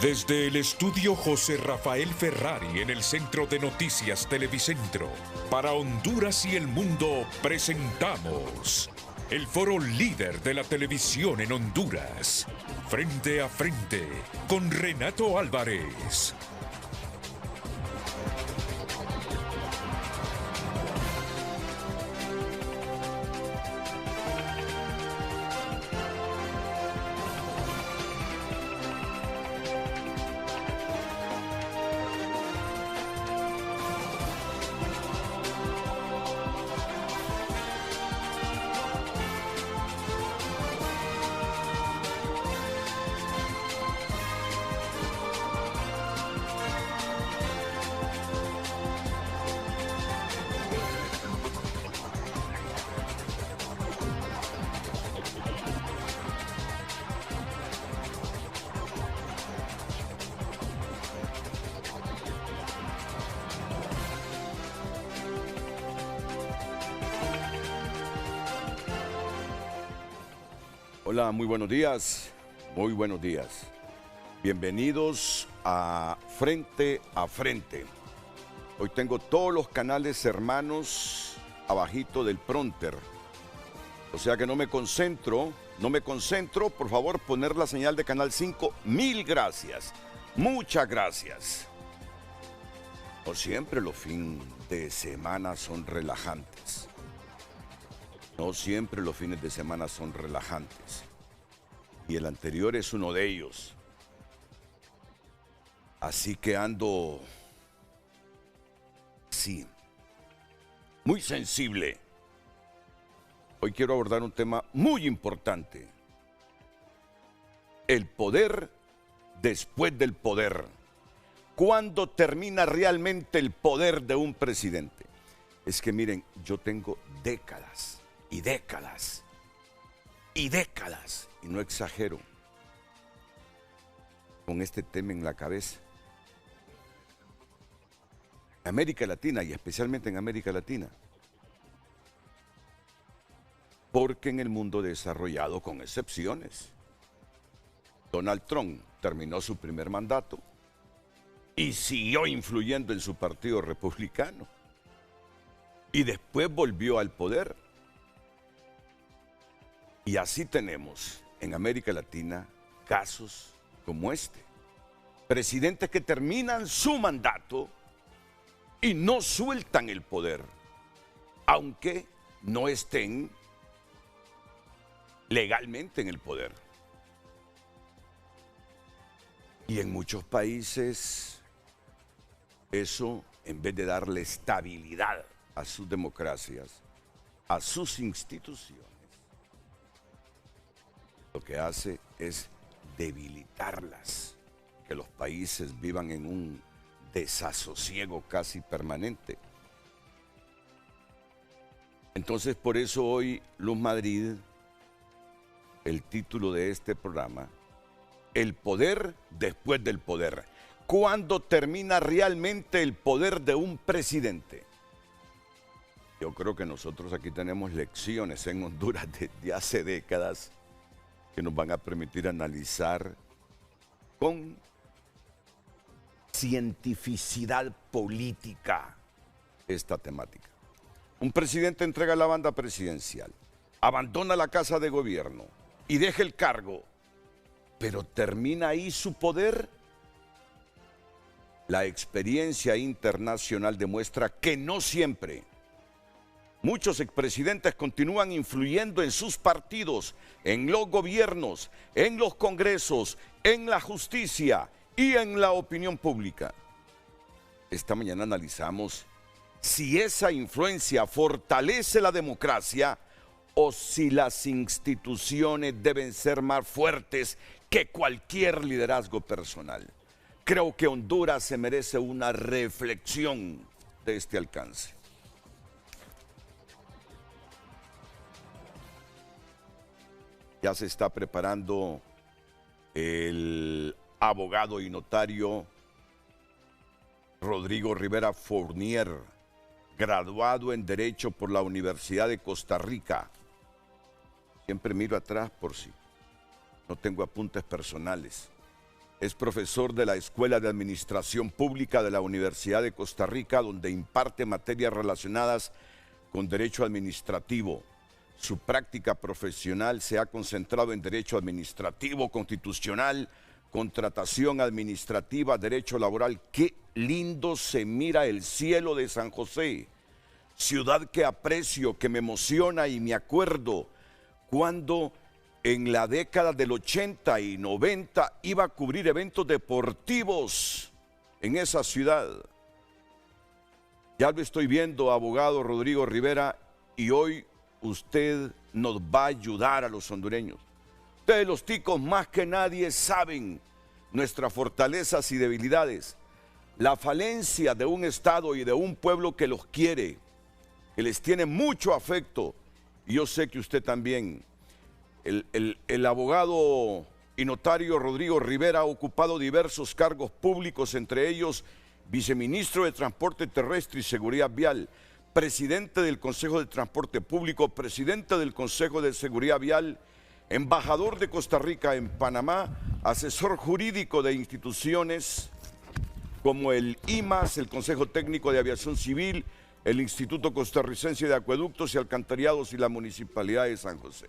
Desde el estudio José Rafael Ferrari en el Centro de Noticias Televicentro, para Honduras y el mundo presentamos el foro líder de la televisión en Honduras. Frente a frente con Renato Álvarez. Hola, muy buenos días, muy buenos días. Bienvenidos a Frente a Frente. Hoy tengo todos los canales hermanos abajito del prompter. O sea que no me concentro, por favor, poner la señal de Canal 5. Mil gracias, muchas gracias. No siempre los fines de semana son relajantes. No siempre los fines de semana son relajantes. Y el anterior es uno de ellos. Así que ando, sí, muy sensible. Hoy quiero abordar un tema muy importante. El poder después del poder. ¿Cuándo termina realmente el poder de un presidente? Es que miren, yo tengo décadas. Y décadas, y no exagero, con este tema en la cabeza. América Latina, y especialmente en América Latina, porque en el mundo desarrollado, con excepciones, Donald Trump terminó su primer mandato y siguió influyendo en su partido republicano, y después volvió al poder. Y así tenemos en América Latina casos como este. Presidentes que terminan su mandato y no sueltan el poder, aunque no estén legalmente en el poder. Y en muchos países eso, en vez de darle estabilidad a sus democracias, a sus instituciones, lo que hace es debilitarlas, que los países vivan en un desasosiego casi permanente. Entonces, por eso hoy, Luz Madrid, el título de este programa, El poder después del poder. ¿Cuándo termina realmente el poder de un presidente? Yo creo que nosotros aquí tenemos lecciones en Honduras desde hace décadas que nos van a permitir analizar con cientificidad política esta temática. Un presidente entrega la banda presidencial, abandona la casa de gobierno y deja el cargo, pero ¿termina ahí su poder? La experiencia internacional demuestra que no siempre. Muchos expresidentes continúan influyendo en sus partidos, en los gobiernos, en los congresos, en la justicia y en la opinión pública. Esta mañana analizamos si esa influencia fortalece la democracia o si las instituciones deben ser más fuertes que cualquier liderazgo personal. Creo que Honduras se merece una reflexión de este alcance. Ya se está preparando el abogado y notario Rodrigo Rivera Fournier, graduado en Derecho por la Universidad de Costa Rica. Siempre miro atrás por si no tengo apuntes personales. Es profesor de la Escuela de Administración Pública de la Universidad de Costa Rica, donde imparte materias relacionadas con derecho administrativo. Su práctica profesional se ha concentrado en derecho administrativo, constitucional, contratación administrativa, derecho laboral. ¡Qué lindo se mira el cielo de San José! Ciudad que aprecio, que me emociona, y me acuerdo cuando en la década del 80 y 90 iba a cubrir eventos deportivos en esa ciudad. Ya lo estoy viendo, abogado Rodrigo Rivera, y hoy usted nos va a ayudar a los hondureños. Ustedes, los ticos, más que nadie saben nuestras fortalezas y debilidades, la falencia de un Estado y de un pueblo que los quiere, que les tiene mucho afecto, y yo sé que usted también. El abogado y notario Rodrigo Rivera ha ocupado diversos cargos públicos, entre ellos viceministro de Transporte Terrestre y Seguridad Vial, presidente del Consejo de Transporte Público, presidente del Consejo de Seguridad Vial, embajador de Costa Rica en Panamá, asesor jurídico de instituciones como el IMAS, el Consejo Técnico de Aviación Civil, el Instituto Costarricense de Acueductos y Alcantarillados y la Municipalidad de San José.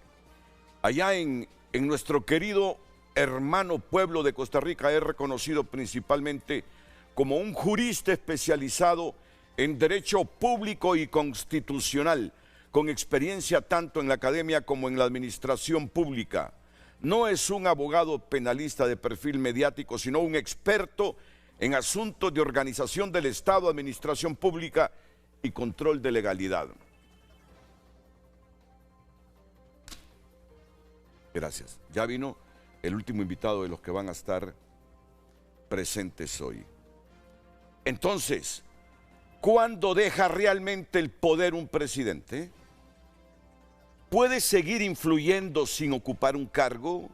Allá en nuestro querido hermano pueblo de Costa Rica es reconocido principalmente como un jurista especializado en derecho público y constitucional, con experiencia tanto en la academia como en la administración pública. No es un abogado penalista de perfil mediático, sino un experto en asuntos de organización del Estado, administración pública y control de legalidad. Gracias. Ya vino el último invitado de los que van a estar presentes hoy. Entonces, ¿cuándo deja realmente el poder un presidente? ¿Puede seguir influyendo sin ocupar un cargo?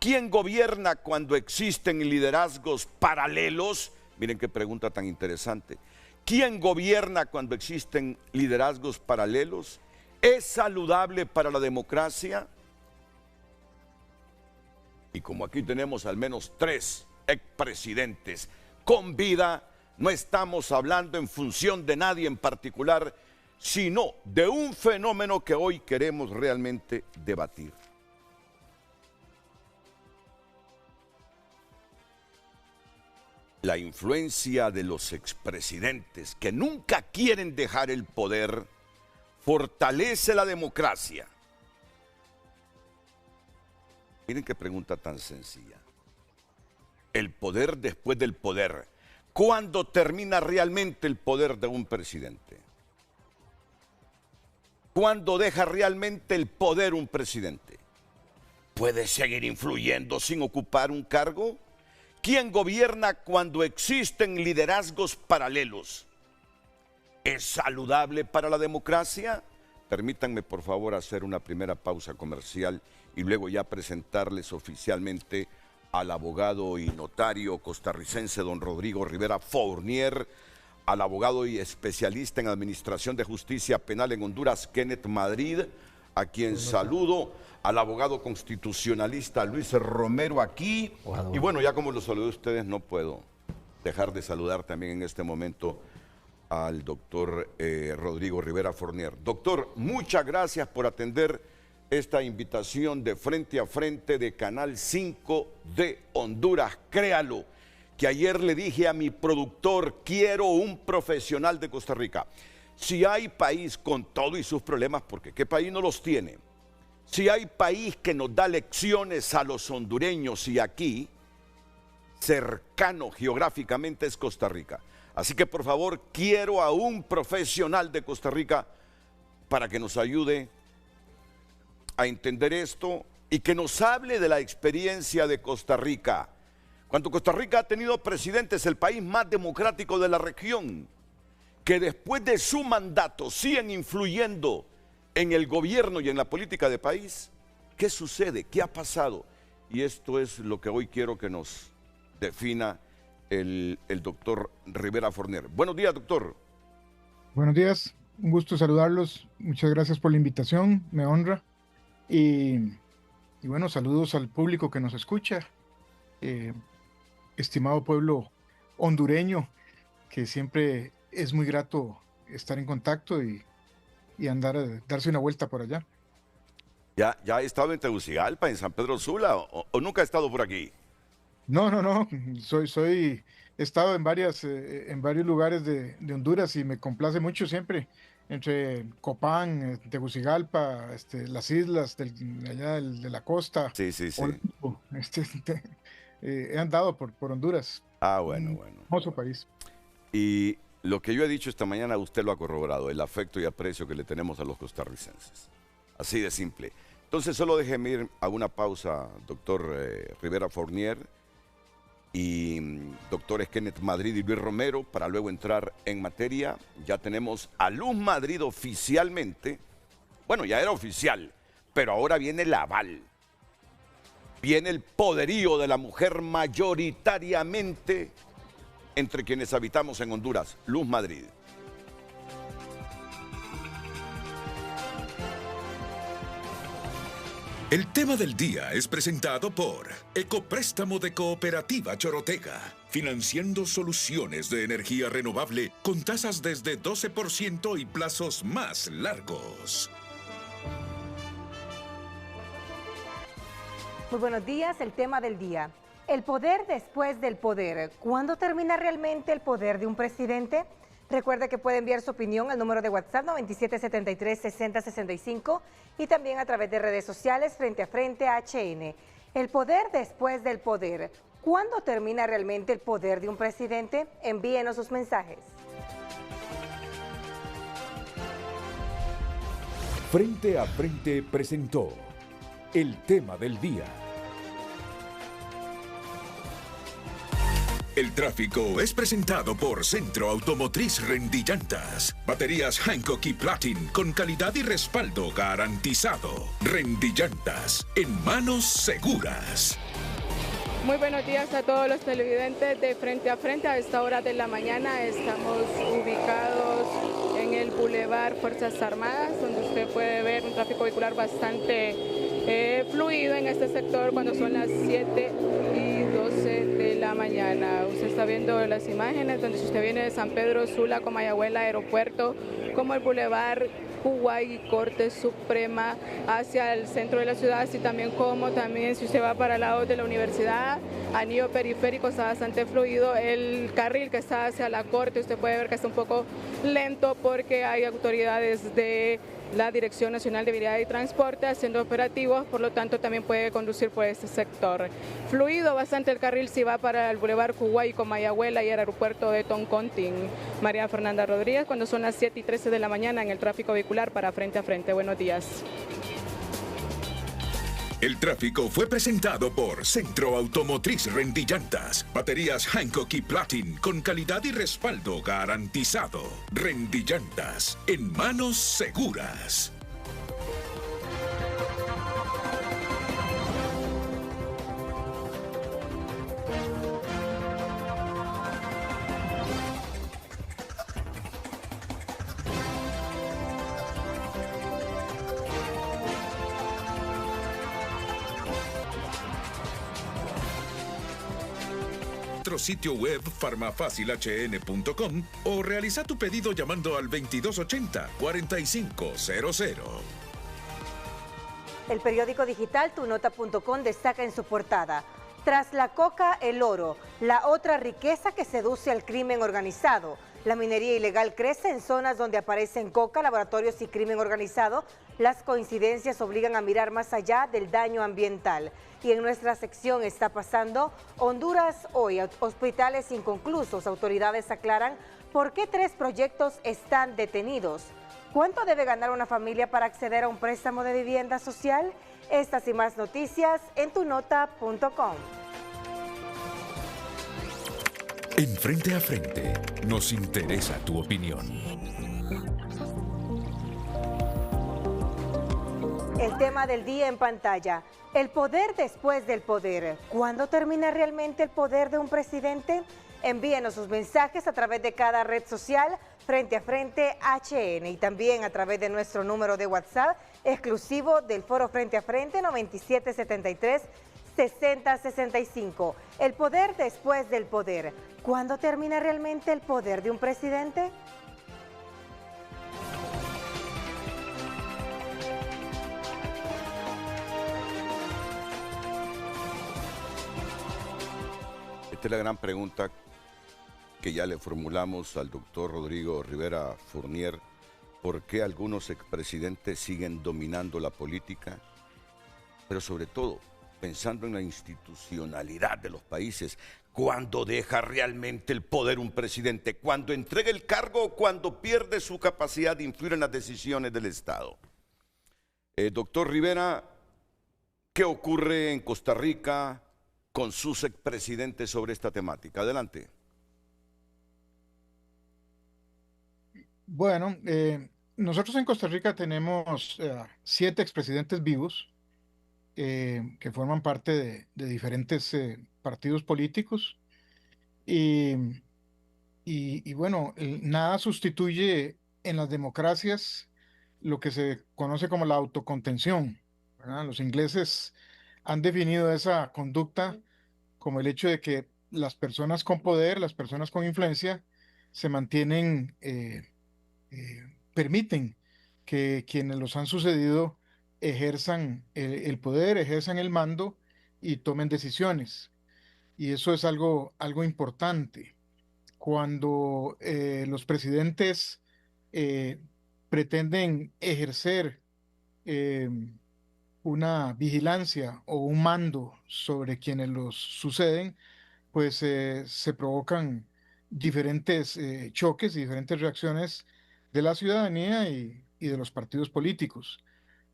¿Quién gobierna cuando existen liderazgos paralelos? Miren qué pregunta tan interesante. ¿Quién gobierna cuando existen liderazgos paralelos? ¿Es saludable para la democracia? Y como aquí tenemos al menos 3 expresidentes con vida, no estamos hablando en función de nadie en particular, sino de un fenómeno que hoy queremos realmente debatir. La influencia de los expresidentes que nunca quieren dejar el poder fortalece la democracia. Miren qué pregunta tan sencilla. El poder después del poder. ¿Cuándo termina realmente el poder de un presidente? ¿Cuándo deja realmente el poder un presidente? ¿Puede seguir influyendo sin ocupar un cargo? ¿Quién gobierna cuando existen liderazgos paralelos? ¿Es saludable para la democracia? Permítanme, por favor, hacer una primera pausa comercial y luego ya presentarles oficialmente al abogado y notario costarricense don Rodrigo Rivera Fournier, al abogado y especialista en administración de justicia penal en Honduras, Kenneth Madrid, a quien saludo, al abogado constitucionalista Luis Romero aquí. Y bueno, ya como los saludé a ustedes, no puedo dejar de saludar también en este momento al doctor Rodrigo Rivera Fournier. Doctor, muchas gracias por atender esta invitación de Frente a Frente de Canal 5 de Honduras. Créalo, que ayer le dije a mi productor, quiero un profesional de Costa Rica. Si hay país con todo y sus problemas, porque ¿qué país no los tiene? Si hay país que nos da lecciones a los hondureños, y aquí, cercano geográficamente, es Costa Rica. Así que por favor, quiero a un profesional de Costa Rica para que nos ayude a entender esto y que nos hable de la experiencia de Costa Rica. Cuando Costa Rica ha tenido presidentes, el país más democrático de la región, que después de su mandato siguen influyendo en el gobierno y en la política del país, ¿qué sucede? ¿Qué ha pasado? Y esto es lo que hoy quiero que nos defina el doctor Rivera Fournier. Buenos días, doctor. Buenos días, un gusto saludarlos. Muchas gracias por la invitación, me honra. Y bueno, saludos al público que nos escucha. estimado pueblo hondureño, que siempre es muy grato estar en contacto y darse una vuelta por allá. ¿Ya ha estado en Tegucigalpa, en San Pedro Sula, o nunca ha estado por aquí? No, no, no, he estado en varios lugares de Honduras y me complace mucho siempre, entre Copán, Tegucigalpa, las islas de la costa, Sí, sí, sí. Olimpo, he andado por Honduras, Ah, bueno, un bueno. hermoso país. Y lo que yo he dicho esta mañana, usted lo ha corroborado, el afecto y aprecio que le tenemos a los costarricenses. Así de simple. Entonces, solo déjeme ir a una pausa, doctor Rivera Fournier y doctores Kenneth Madrid y Luis Romero, para luego entrar en materia. Ya tenemos a Luz Madrid oficialmente. Bueno, ya era oficial, pero ahora viene el aval. Viene el poderío de la mujer mayoritariamente entre quienes habitamos en Honduras. Luz Madrid. El tema del día es presentado por Ecopréstamo de Cooperativa Chorotega, financiando soluciones de energía renovable con tasas desde 12% y plazos más largos. Muy buenos días, el tema del día. El poder después del poder. ¿Cuándo termina realmente el poder de un presidente? Recuerde que puede enviar su opinión al número de WhatsApp 9773-6065 y también a través de redes sociales Frente a Frente HN. El poder después del poder. ¿Cuándo termina realmente el poder de un presidente? Envíenos sus mensajes. Frente a Frente presentó el tema del día. El tráfico es presentado por Centro Automotriz Rendillantas. Baterías Hankook y Platin con calidad y respaldo garantizado. Rendillantas, en manos seguras. Muy buenos días a todos los televidentes de Frente a Frente. A esta hora de la mañana estamos ubicados en el Boulevard Fuerzas Armadas, donde usted puede ver un tráfico vehicular bastante fluido en este sector cuando son las 7:12 de la mañana. Usted está viendo las imágenes donde si usted viene de San Pedro Sula, Comayagüela, aeropuerto, como el Boulevard Kuwait y Corte Suprema hacia el centro de la ciudad, así también como también si usted va para el lado de la universidad, anillo periférico está bastante fluido. El carril que está hacia la Corte, usted puede ver que está un poco lento porque hay autoridades de la Dirección Nacional de Vialidad y Transporte haciendo operativos, por lo tanto también puede conducir por este sector. Fluido bastante el carril si va para el Boulevard Kuwait, Comayagüela y el aeropuerto de Toncontín. María Fernanda Rodríguez, cuando son las 7:13 de la mañana en el tráfico vehicular para Frente a Frente. Buenos días. El tráfico fue presentado por Centro Automotriz Rendillantas. Baterías Hankook y Platin con calidad y respaldo garantizado. Rendillantas, en manos seguras. Nuestro sitio web farmafacilhn.com o realiza tu pedido llamando al 2280-4500. El periódico digital tunota.com destaca en su portada: tras la coca, el oro, la otra riqueza que seduce al crimen organizado. La minería ilegal crece en zonas donde aparecen coca, laboratorios y crimen organizado. Las coincidencias obligan a mirar más allá del daño ambiental. Y en nuestra sección Está pasando, Honduras hoy, hospitales inconclusos. Autoridades aclaran por qué 3 proyectos están detenidos. ¿Cuánto debe ganar una familia para acceder a un préstamo de vivienda social? Estas y más noticias en tunota.com. En Frente a Frente, nos interesa tu opinión. El tema del día en pantalla: el poder después del poder. ¿Cuándo termina realmente el poder de un presidente? Envíenos sus mensajes a través de cada red social Frente a Frente HN y también a través de nuestro número de WhatsApp exclusivo del foro Frente a Frente 9773 6065. El poder después del poder. ¿Cuándo termina realmente el poder de un presidente? Esta es la gran pregunta que ya le formulamos al doctor Rodrigo Rivera Fournier. ¿Por qué algunos expresidentes siguen dominando la política? Pero sobre todo, pensando en la institucionalidad de los países, ¿cuándo deja realmente el poder un presidente? ¿Cuándo entrega el cargo o cuando pierde su capacidad de influir en las decisiones del Estado? Doctor Rivera, ¿qué ocurre en Costa Rica con sus expresidentes sobre esta temática? Adelante. Bueno, nosotros en Costa Rica tenemos 7 expresidentes vivos que forman parte de diferentes partidos políticos y, y bueno, nada sustituye en las democracias lo que se conoce como la autocontención, ¿verdad? Los ingleses han definido esa conducta como el hecho de que las personas con poder, las personas con influencia, se mantienen, permiten que quienes los han sucedido ejerzan el poder, ejerzan el mando y tomen decisiones. Y eso es algo importante. Cuando los presidentes eh, pretenden ejercer eh, una vigilancia o un mando sobre quienes los suceden, pues se provocan diferentes choques y diferentes reacciones de la ciudadanía y de los partidos políticos.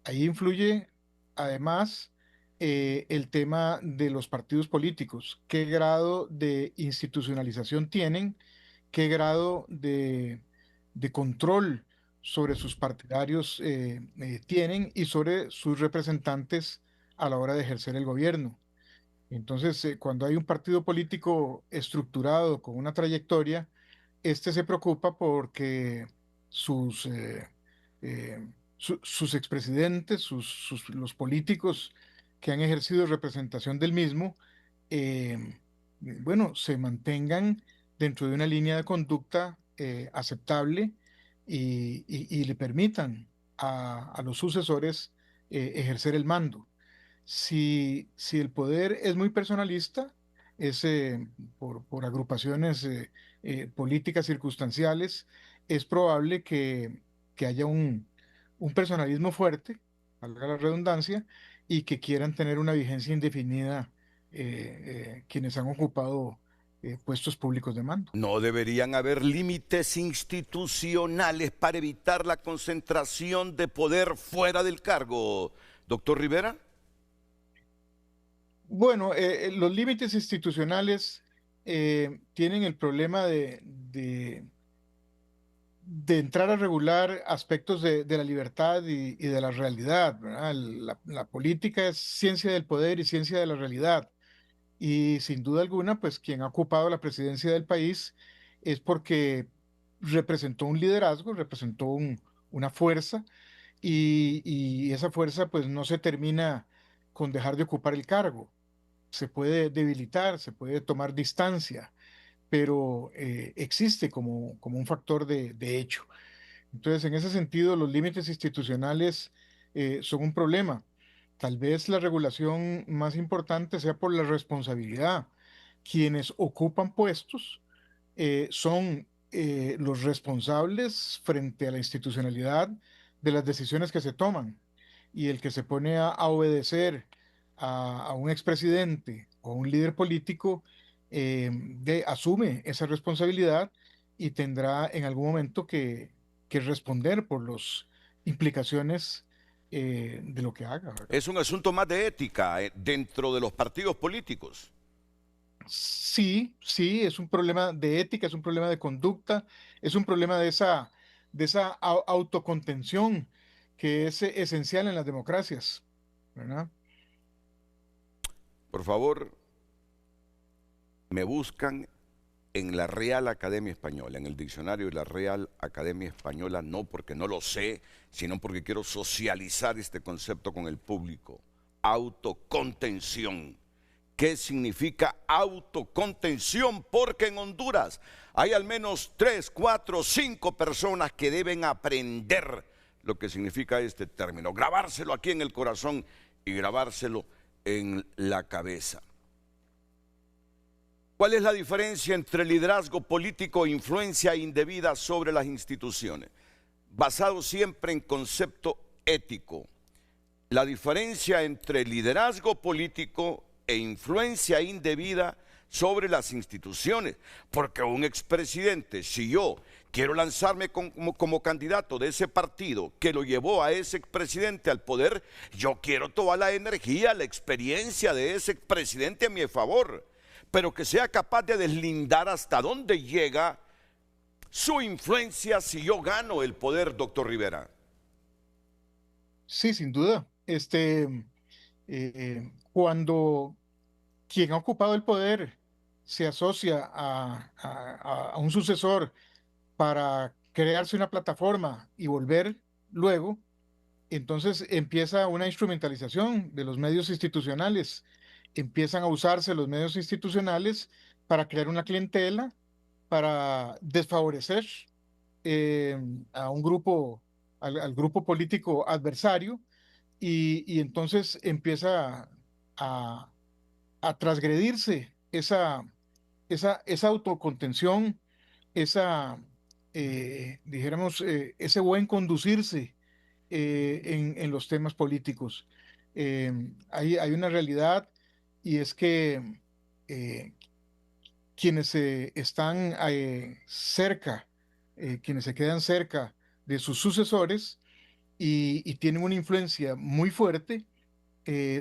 Ahí influye además el tema de los partidos políticos, qué grado de institucionalización tienen, qué grado de control sobre sus partidarios tienen y sobre sus representantes a la hora de ejercer el gobierno. Entonces, cuando hay un partido político estructurado con una trayectoria, este se preocupa porque sus, sus expresidentes, los políticos que han ejercido representación del mismo, bueno, se mantengan dentro de una línea de conducta aceptable y le permitan a los sucesores ejercer el mando. Si el poder es muy personalista, es por agrupaciones políticas circunstanciales, es probable que haya un personalismo fuerte, valga la redundancia, y que quieran tener una vigencia indefinida quienes han ocupado puestos públicos de mando. ¿No deberían haber límites institucionales para evitar la concentración de poder fuera del cargo, doctor Rivera? Bueno, los límites institucionales tienen el problema de entrar a regular aspectos de la libertad y de la realidad, ¿verdad? La política es ciencia del poder y ciencia de la realidad. Y sin duda alguna, pues quien ha ocupado la presidencia del país es porque representó un liderazgo, representó una fuerza y esa fuerza pues no se termina con dejar de ocupar el cargo. Se puede debilitar, se puede tomar distancia, pero existe como un factor de hecho. Entonces, en ese sentido, los límites institucionales son un problema. Tal vez la regulación más importante sea por la responsabilidad. Quienes ocupan puestos son los responsables frente a la institucionalidad de las decisiones que se toman. Y el que se pone a obedecer a un expresidente o un líder político asume esa responsabilidad y tendrá en algún momento que responder por las implicaciones de lo que haga, ¿verdad? Es un asunto más de ética dentro de los partidos políticos. Sí, sí, es un problema de ética, es un problema de conducta, es un problema de esa autocontención que es esencial en las democracias, ¿verdad? Por favor, me buscan en la Real Academia Española, en el diccionario de la Real Academia Española, no porque no lo sé, sino porque quiero socializar este concepto con el público. Autocontención. ¿Qué significa autocontención? Porque en Honduras hay al menos 3, 4, 5 personas que deben aprender lo que significa este término, grabárselo aquí en el corazón y grabárselo en la cabeza. ¿Cuál es la diferencia entre liderazgo político e influencia indebida sobre las instituciones? Basado siempre en concepto ético. La diferencia entre liderazgo político e influencia indebida sobre las instituciones. Porque un expresidente, si yo quiero lanzarme como candidato de ese partido que lo llevó a ese expresidente al poder, yo quiero toda la energía, la experiencia de ese expresidente a mi favor, pero que sea capaz de deslindar hasta dónde llega su influencia si yo gano el poder, doctor Rivera. Sí, sin duda. Cuando quien ha ocupado el poder se asocia a un sucesor para crearse una plataforma y volver luego, entonces empieza una instrumentalización de los medios institucionales. Empiezan a usarse los medios institucionales para crear una clientela, para desfavorecer eh, a un grupo, al grupo político adversario, y entonces empieza a, a transgredirse esa autocontención, dijéramos, ese buen conducirse en los temas políticos. Hay una realidad, y es que eh, quienes están cerca, quienes se quedan cerca de sus sucesores y tienen una influencia muy fuerte,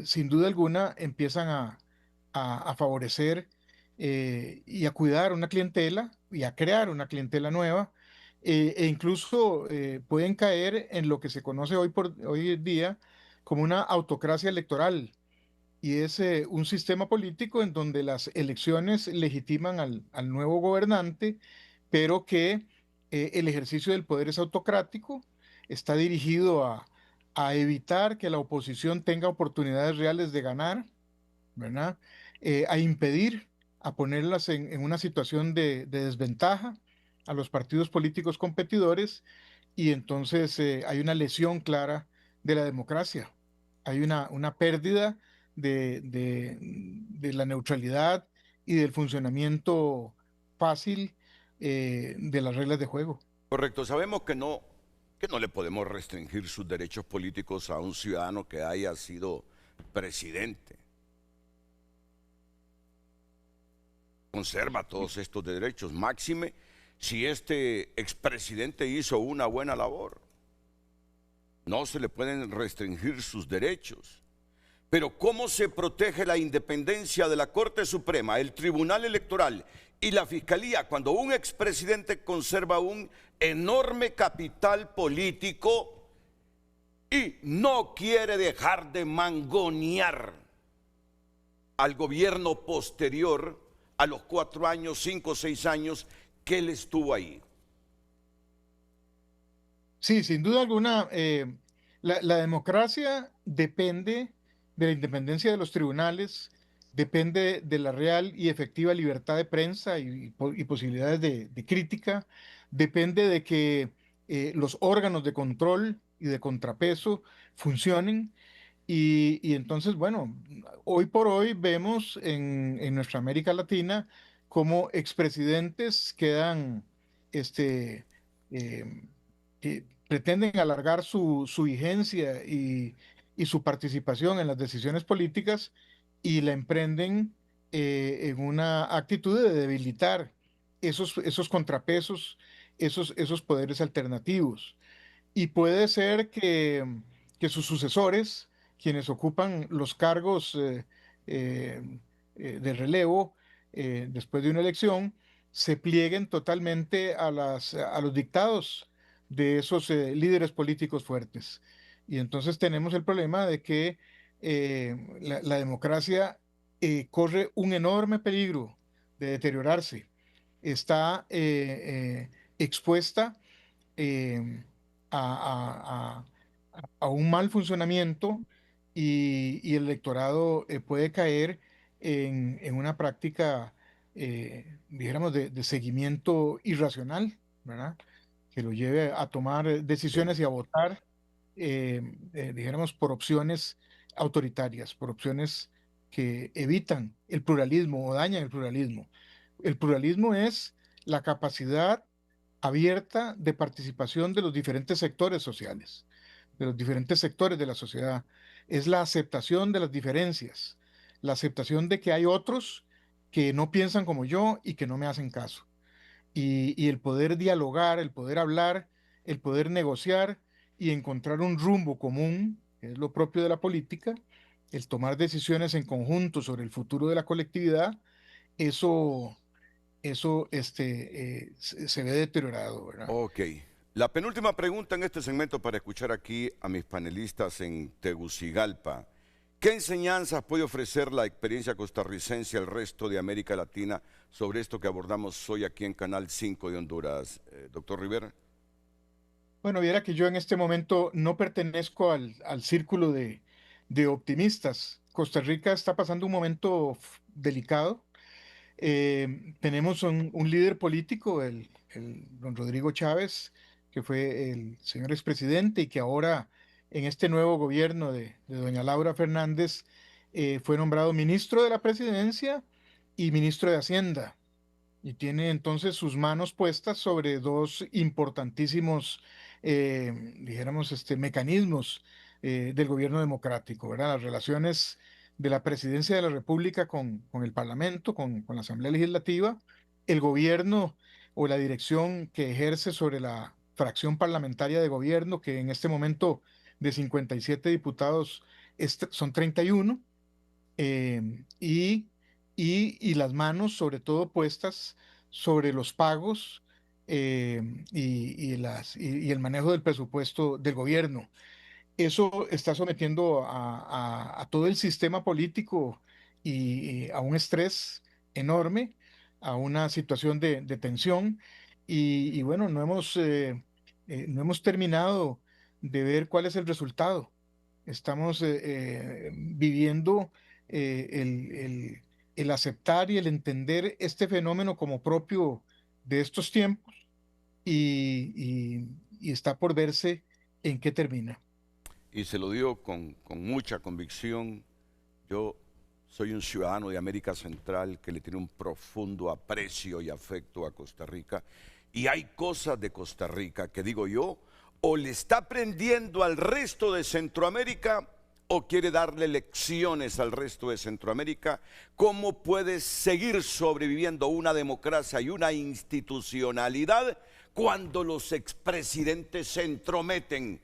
sin duda alguna empiezan a favorecer y a cuidar una clientela y a crear una clientela nueva, e incluso pueden caer en lo que se conoce hoy en día como una autocracia electoral, y es un sistema político en donde las elecciones legitiman al nuevo gobernante, pero que el ejercicio del poder es autocrático, está dirigido a evitar que la oposición tenga oportunidades reales de ganar, ¿verdad? A impedir, a ponerlas en una situación de desventaja a los partidos políticos competidores, y entonces hay una lesión clara de la democracia. Hay una pérdida de la neutralidad y del funcionamiento fácil de las reglas de juego. Correcto, sabemos que no le podemos restringir sus derechos políticos a un ciudadano que haya sido presidente. Conserva todos estos derechos, máxime si este expresidente hizo una buena labor. No se le pueden restringir sus derechos. Pero ¿cómo se protege la independencia de la Corte Suprema, el Tribunal Electoral y la Fiscalía cuando un expresidente conserva un enorme capital político y no quiere dejar de mangonear al gobierno posterior a los 4 años, 5, 6 años que él estuvo ahí? Sí, sin duda alguna, la democracia depende de la independencia de los tribunales, depende de la real y efectiva libertad de prensa y posibilidades de crítica, depende de que los órganos de control y de contrapeso funcionen. Y entonces, bueno, hoy por hoy vemos en nuestra América Latina cómo expresidentes quedan, este, eh, que pretenden alargar su vigencia y su participación en las decisiones políticas, y la emprenden en una actitud de debilitar esos contrapesos, esos poderes alternativos. Y puede ser que sus sucesores, quienes ocupan los cargos eh, de relevo después de una elección, se plieguen totalmente a los dictados de esos líderes políticos fuertes. Y entonces tenemos el problema de que la democracia corre un enorme peligro de deteriorarse. Está expuesta eh, a, a un mal funcionamiento, y el electorado puede caer en una práctica, dijéramos, de seguimiento irracional, ¿verdad? Que lo lleve a tomar decisiones y a votar, dijéramos, por opciones autoritarias, por opciones que evitan el pluralismo o dañan el pluralismo. El pluralismo es la capacidad abierta de participación de los diferentes sectores sociales, de los diferentes sectores de la sociedad. Es la aceptación de las diferencias, la aceptación de que hay otros que no piensan como yo y que no me hacen caso. Y el poder dialogar, el poder hablar, el poder negociar y encontrar un rumbo común, que es lo propio de la política, el tomar decisiones en conjunto sobre el futuro de la colectividad, eso, se ve deteriorado, ¿verdad? Ok. La penúltima pregunta en este segmento para escuchar aquí a mis panelistas en Tegucigalpa. ¿Qué enseñanzas puede ofrecer la experiencia costarricense al resto de América Latina sobre esto que abordamos hoy aquí en Canal 5 de Honduras? Doctor Rivera. Bueno, viera que yo en este momento no pertenezco al círculo de optimistas. Costa Rica está pasando un momento delicado. Tenemos un líder político, el don Rodrigo Chávez, que fue el señor expresidente y que ahora en este nuevo gobierno de doña Laura Fernández fue nombrado ministro de la presidencia y ministro de Hacienda. Y tiene entonces sus manos puestas sobre dos importantísimos, dijéramos, mecanismos del gobierno democrático, ¿verdad? Las relaciones de la presidencia de la República con el Parlamento, con la Asamblea Legislativa, el gobierno o la dirección que ejerce sobre la fracción parlamentaria de gobierno, que en este momento de 57 diputados son 31 y, y las manos sobre todo puestas sobre los pagos y el manejo del presupuesto del gobierno. Eso está sometiendo a todo el sistema político y a un estrés enorme, a una situación de tensión y bueno, no hemos terminado de ver cuál es el resultado. Estamos viviendo el aceptar y el entender este fenómeno como propio de estos tiempos y está por verse en qué termina. Y se lo digo con mucha convicción. Yo soy un ciudadano de América Central que le tiene un profundo aprecio y afecto a Costa Rica. Y hay cosas de Costa Rica que digo yo, o le está aprendiendo al resto de Centroamérica o quiere darle lecciones al resto de Centroamérica. ¿Cómo puede seguir sobreviviendo una democracia y una institucionalidad cuando los expresidentes se entrometen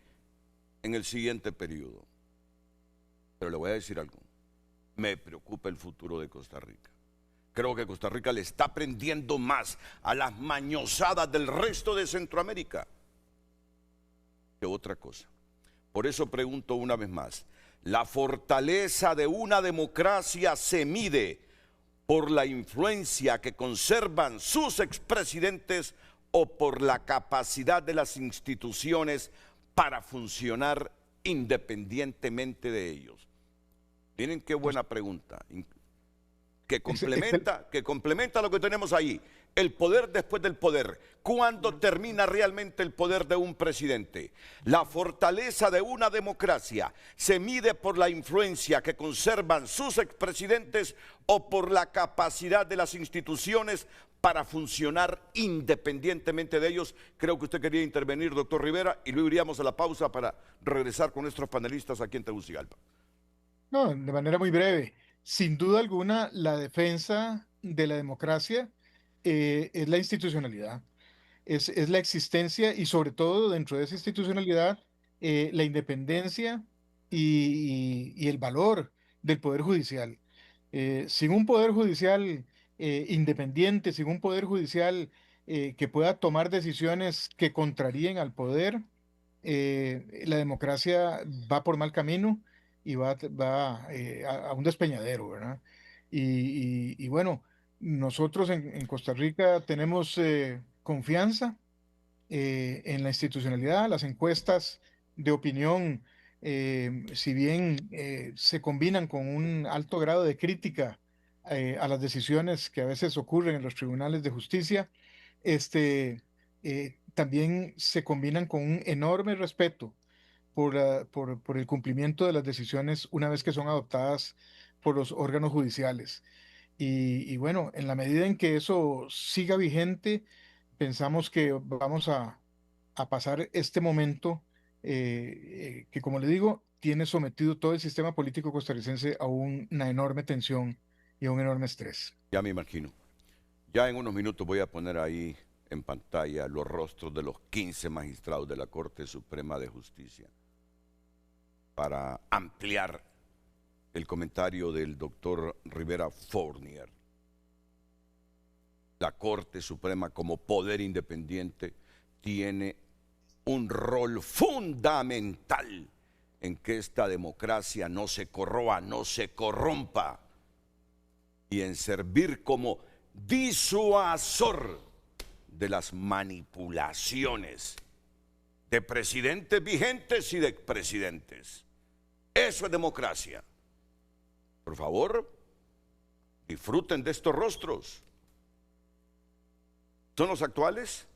en el siguiente periodo? Pero le voy a decir algo. Me preocupa el futuro de Costa Rica. Creo que Costa Rica le está aprendiendo más a las mañosadas del resto de Centroamérica que otra cosa. Por eso pregunto una vez más, ¿la fortaleza de una democracia se mide por la influencia que conservan sus expresidentes o por la capacidad de las instituciones para funcionar independientemente de ellos? Miren qué buena pregunta, que complementa lo que tenemos ahí. El poder después del poder. ¿Cuándo termina realmente el poder de un presidente? La fortaleza de una democracia se mide por la influencia que conservan sus expresidentes o por la capacidad de las instituciones para funcionar independientemente de ellos. Creo que usted quería intervenir, doctor Rivera, y luego iríamos a la pausa para regresar con nuestros panelistas aquí en Tegucigalpa. No, de manera muy breve. Sin duda alguna, la defensa de la democracia es la institucionalidad, es la existencia y sobre todo dentro de esa institucionalidad, la independencia y el valor del Poder Judicial. Sin un Poder Judicial independiente, sin un Poder Judicial que pueda tomar decisiones que contraríen al poder, la democracia va por mal camino y va a un despeñadero, ¿verdad? Y bueno, nosotros en Costa Rica tenemos confianza en la institucionalidad, las encuestas de opinión, si bien se combinan con un alto grado de crítica a las decisiones que a veces ocurren en los tribunales de justicia, también se combinan con un enorme respeto por el cumplimiento de las decisiones una vez que son adoptadas por los órganos judiciales. Y bueno, en la medida en que eso siga vigente, pensamos que vamos a pasar este momento que, como le digo, tiene sometido todo el sistema político costarricense a una enorme tensión y a un enorme estrés. Ya me imagino. Ya en unos minutos voy a poner ahí en pantalla los rostros de los 15 magistrados de la Corte Suprema de Justicia para ampliar el comentario del doctor Rivera Fournier. La Corte Suprema como poder independiente tiene un rol fundamental en que esta democracia no se corroa, no se corrompa, y en servir como disuasor de las manipulaciones de presidentes vigentes y de expresidentes. Eso es democracia. Por favor, disfruten de estos rostros. ¿Son los actuales?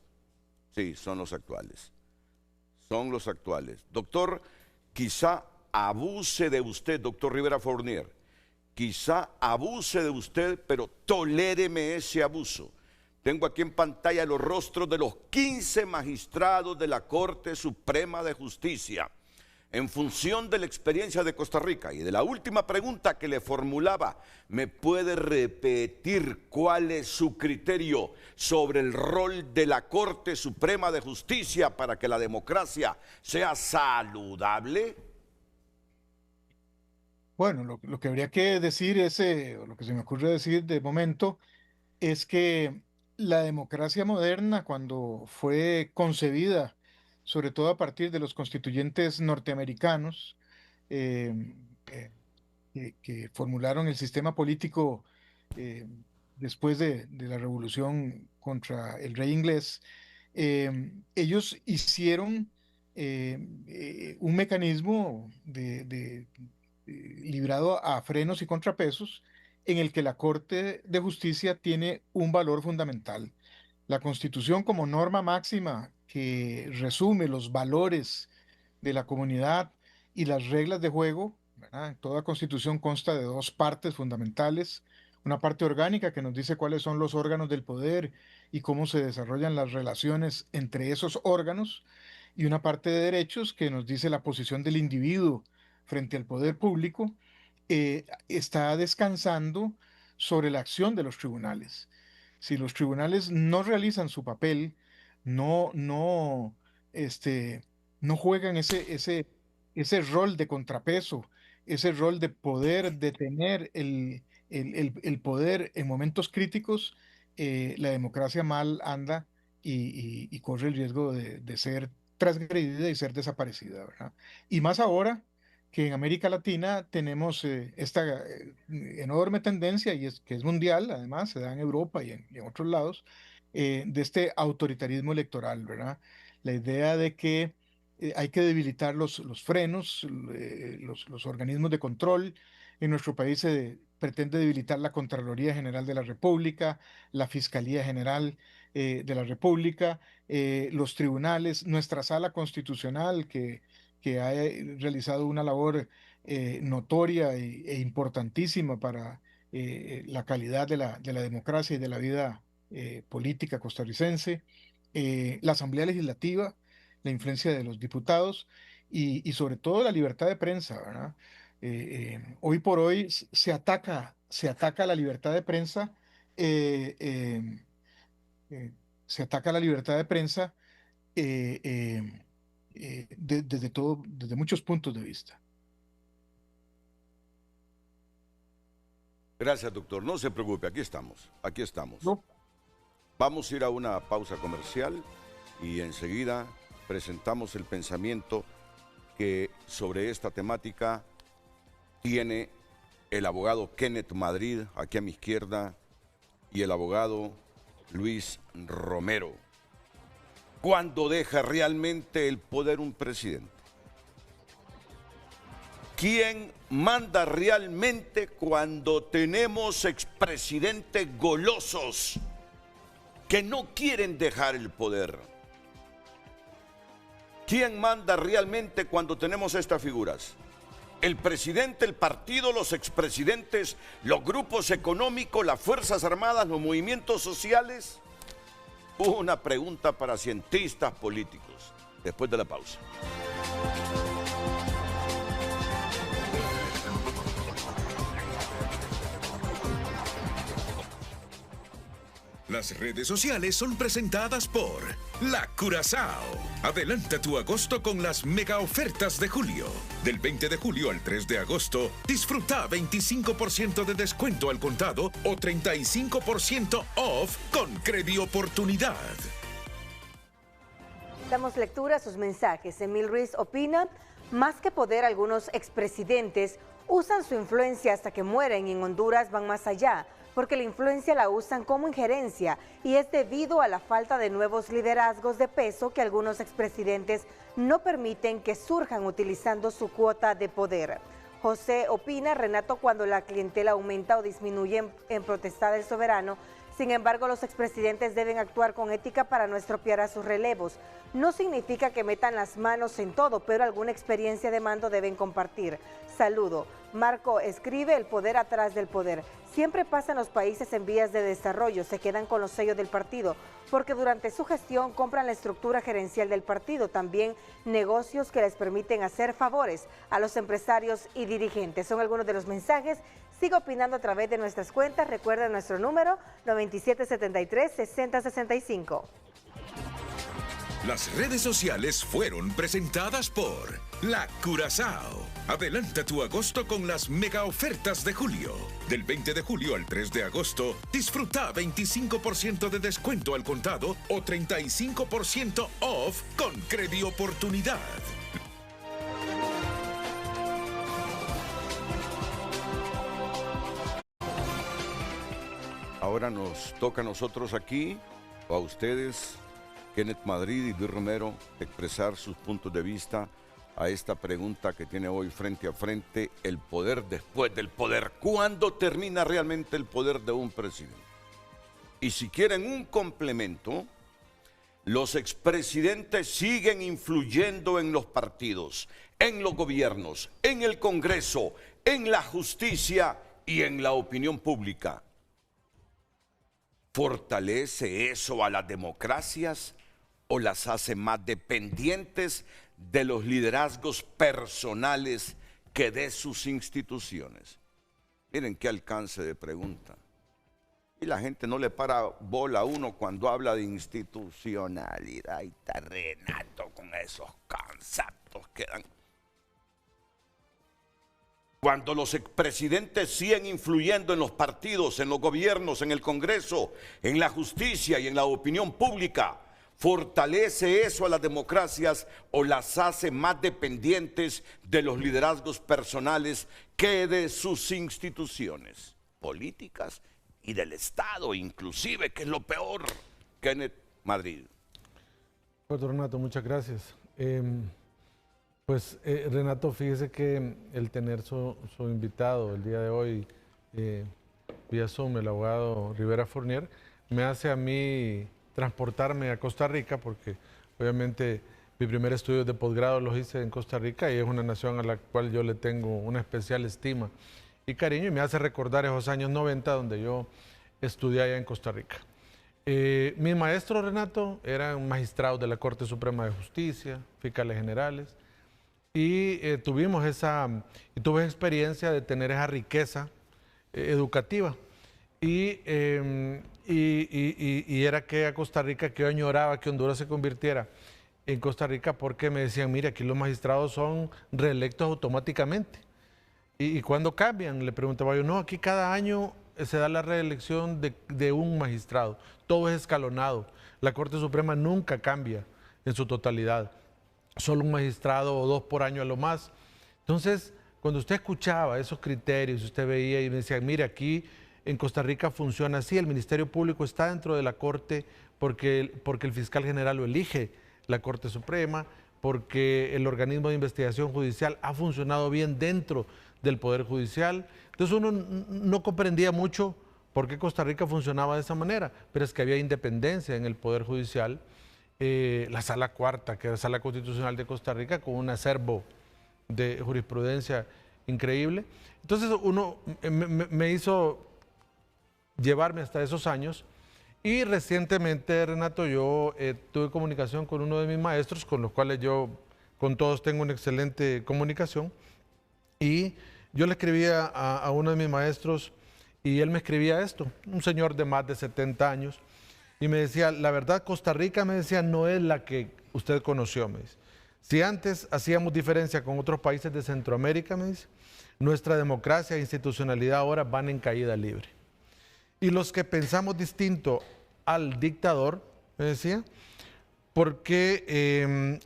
Sí, son los actuales. Son los actuales. Doctor, quizá abuse de usted, doctor Rivera Fournier. Quizá abuse de usted, pero toléreme ese abuso. Tengo aquí en pantalla los rostros de los 15 magistrados de la Corte Suprema de Justicia. En función de la experiencia de Costa Rica y de la última pregunta que le formulaba, ¿me puede repetir cuál es su criterio sobre el rol de la Corte Suprema de Justicia para que la democracia sea saludable? Bueno, lo que habría que decir es, o lo que se me ocurre decir de momento, es que la democracia moderna, cuando fue concebida, sobre todo a partir de los constituyentes norteamericanos, eh, eh, que formularon el sistema político eh, después de la revolución contra el rey inglés, ellos hicieron un mecanismo librado a frenos y contrapesos en el que la Corte de Justicia tiene un valor fundamental. La Constitución como norma máxima que resume los valores de la comunidad y las reglas de juego, ¿verdad? Toda Constitución consta de dos partes fundamentales: una parte orgánica que nos dice cuáles son los órganos del poder y cómo se desarrollan las relaciones entre esos órganos, y una parte de derechos que nos dice la posición del individuo frente al poder público. Está descansando sobre la acción de los tribunales. Si los tribunales no realizan su papel, no, no, este, no juegan ese rol de contrapeso, ese rol de poder detener el poder en momentos críticos, la democracia mal anda y corre el riesgo de ser transgredida y ser desaparecida, ¿verdad? Y más ahora que en América Latina tenemos esta enorme tendencia, y es que es mundial, además, se da en Europa y en otros lados, de este autoritarismo electoral, ¿verdad? La idea de que hay que debilitar los frenos, los organismos de control. En nuestro país se pretende debilitar la Contraloría General de la República, la Fiscalía General de la República, los tribunales, nuestra Sala Constitucional, que ha realizado una labor notoria e importantísima para la calidad de la democracia y de la vida política costarricense, la Asamblea Legislativa, la influencia de los diputados y sobre todo la libertad de prensa, ¿verdad? Hoy por hoy se ataca la libertad de prensa, eh, eh, se ataca la libertad de prensa eh, desde muchos puntos de vista. Gracias, doctor. No se preocupe, aquí estamos, aquí estamos. No. Vamos a ir a una pausa comercial y enseguida presentamos el pensamiento que sobre esta temática tiene el abogado Kenneth Madrid, aquí a mi izquierda, y el abogado Luis Romero. ¿Cuándo deja realmente el poder un presidente? ¿Quién manda realmente cuando tenemos expresidentes golosos que no quieren dejar el poder? ¿Quién manda realmente cuando tenemos estas figuras? ¿El presidente, el partido, los expresidentes, los grupos económicos, las Fuerzas Armadas, los movimientos sociales? Una pregunta para cientistas políticos. Después de la pausa. Las redes sociales son presentadas por La Curazao. Adelanta tu agosto con las mega ofertas de julio. Del 20 de julio al 3 de agosto, disfruta 25% de descuento al contado o 35% off con Credioportunidad. Damos lectura a sus mensajes. Emil Ruiz opina, más que poder, algunos expresidentes usan su influencia hasta que mueren y en Honduras van más allá, porque la influencia la usan como injerencia y es debido a la falta de nuevos liderazgos de peso que algunos expresidentes no permiten que surjan utilizando su cuota de poder. José opina, Renato, cuando la clientela aumenta o disminuye en protesta del soberano, sin embargo, los expresidentes deben actuar con ética para no estropear a sus relevos. No significa que metan las manos en todo, pero alguna experiencia de mando deben compartir. Saludo. Marco escribe, el poder atrás del poder. Siempre pasa en los países en vías de desarrollo, se quedan con los sellos del partido, porque durante su gestión compran la estructura gerencial del partido, también negocios que les permiten hacer favores a los empresarios y dirigentes. Son algunos de los mensajes. Siga opinando a través de nuestras cuentas. Recuerda nuestro número 9773-6065. Las redes sociales fueron presentadas por La Curazao. Adelanta tu agosto con las mega ofertas de julio. Del 20 de julio al 3 de agosto, disfruta 25% de descuento al contado o 35% off con Credioportunidad. Ahora nos toca a nosotros aquí, o a ustedes, Kenneth Madrid y Luis Romero, expresar sus puntos de vista a esta pregunta que tiene hoy frente a frente: el poder después del poder. ¿Cuándo termina realmente el poder de un presidente? Y si quieren un complemento, los expresidentes siguen influyendo en los partidos, en los gobiernos, en el Congreso, en la justicia y en la opinión pública. ¿Fortalece eso a las democracias o las hace más dependientes de los liderazgos personales que de sus instituciones? Miren qué alcance de pregunta. Y la gente no le para bola a uno cuando habla de institucionalidad. Y está Renato con esos conceptos que dan. Cuando los expresidentes siguen influyendo en los partidos, en los gobiernos, en el Congreso, en la justicia y en la opinión pública, ¿fortalece eso a las democracias o las hace más dependientes de los liderazgos personales que de sus instituciones políticas y del Estado, inclusive, que es lo peor? Kenneth Madrid. Pues Renato, muchas gracias. Renato, fíjese que el tener su invitado el día de hoy, vía Zoom, el abogado Rivera Fournier, me hace a mí transportarme a Costa Rica, porque obviamente mi primer estudio de posgrado los hice en Costa Rica y es una nación a la cual yo le tengo una especial estima y cariño, y me hace recordar esos años 90 donde yo estudié allá en Costa Rica. Mis maestros, Renato, eran magistrados de la Corte Suprema de Justicia, fiscales generales, y tuve experiencia de tener esa riqueza educativa. Y era que a Costa Rica, que yo añoraba que Honduras se convirtiera en Costa Rica, porque me decían, mire, aquí los magistrados son reelectos automáticamente. ¿Y cuándo cambian? Le preguntaba yo, no, aquí cada año se da la reelección de un magistrado, todo es escalonado. La Corte Suprema nunca cambia en su totalidad, solo un magistrado o dos por año a lo más. Entonces, cuando usted escuchaba esos criterios, usted veía y me decía, mire, aquí en Costa Rica funciona así, el Ministerio Público está dentro de la Corte porque el fiscal general lo elige la Corte Suprema, porque el organismo de investigación judicial ha funcionado bien dentro del Poder Judicial. Entonces uno no comprendía mucho por qué Costa Rica funcionaba de esa manera, pero es que había independencia en el Poder Judicial. La Sala Cuarta, que es la Sala Constitucional de Costa Rica, con un acervo de jurisprudencia increíble. Entonces uno me hizo llevarme hasta esos años. Y recientemente, Renato, yo tuve comunicación con uno de mis maestros, con los cuales yo con todos tengo una excelente comunicación. Y yo le escribía a uno de mis maestros y él me escribía esto, un señor de más de 70 años, y me decía, la verdad, Costa Rica, me decía, no es la que usted conoció, me dice. Si antes hacíamos diferencia con otros países de Centroamérica, me dice, nuestra democracia e institucionalidad ahora van en caída libre. Y los que pensamos distinto al dictador, me decía, porque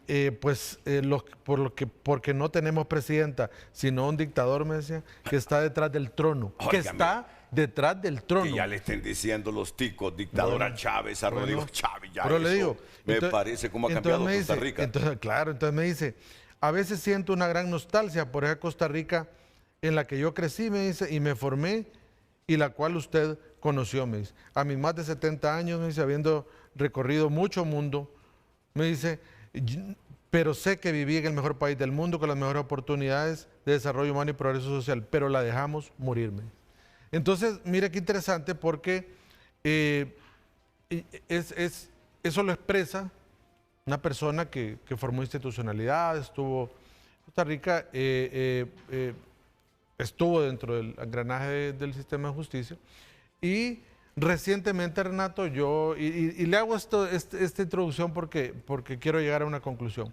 porque no tenemos presidenta, sino un dictador, me decía, que está detrás del trono, que está detrás del trono. Que ya le estén diciendo los ticos, dictador a Chávez, a Rodrigo Chávez, ya pero le digo, me parece cómo ha cambiado Costa Rica. Entonces me dice, a veces siento una gran nostalgia por esa Costa Rica en la que yo crecí, me dice, y me formé, y la cual usted conoció, me dice. A mis más de 70 años, me dice, habiendo recorrido mucho mundo, me dice, pero sé que viví en el mejor país del mundo, con las mejores oportunidades de desarrollo humano y progreso social, pero la dejamos morirme. Entonces, mire qué interesante, porque eso lo expresa una persona que formó institucionalidad, estuvo en Costa Rica, estuvo dentro del engranaje del sistema de justicia. Y recientemente, Renato, y le hago esta introducción porque quiero llegar a una conclusión.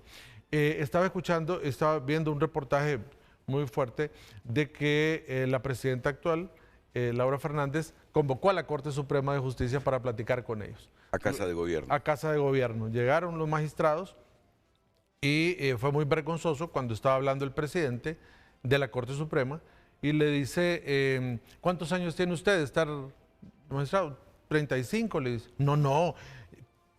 Estaba viendo un reportaje muy fuerte de que la presidenta actual, Laura Fernández, convocó a la Corte Suprema de Justicia para platicar con ellos. A Casa de Gobierno. A Casa de Gobierno. Llegaron los magistrados y fue muy vergonzoso cuando estaba hablando el presidente de la Corte Suprema y le dice, ¿cuántos años tiene usted de estar magistrado? 35, le dice. No,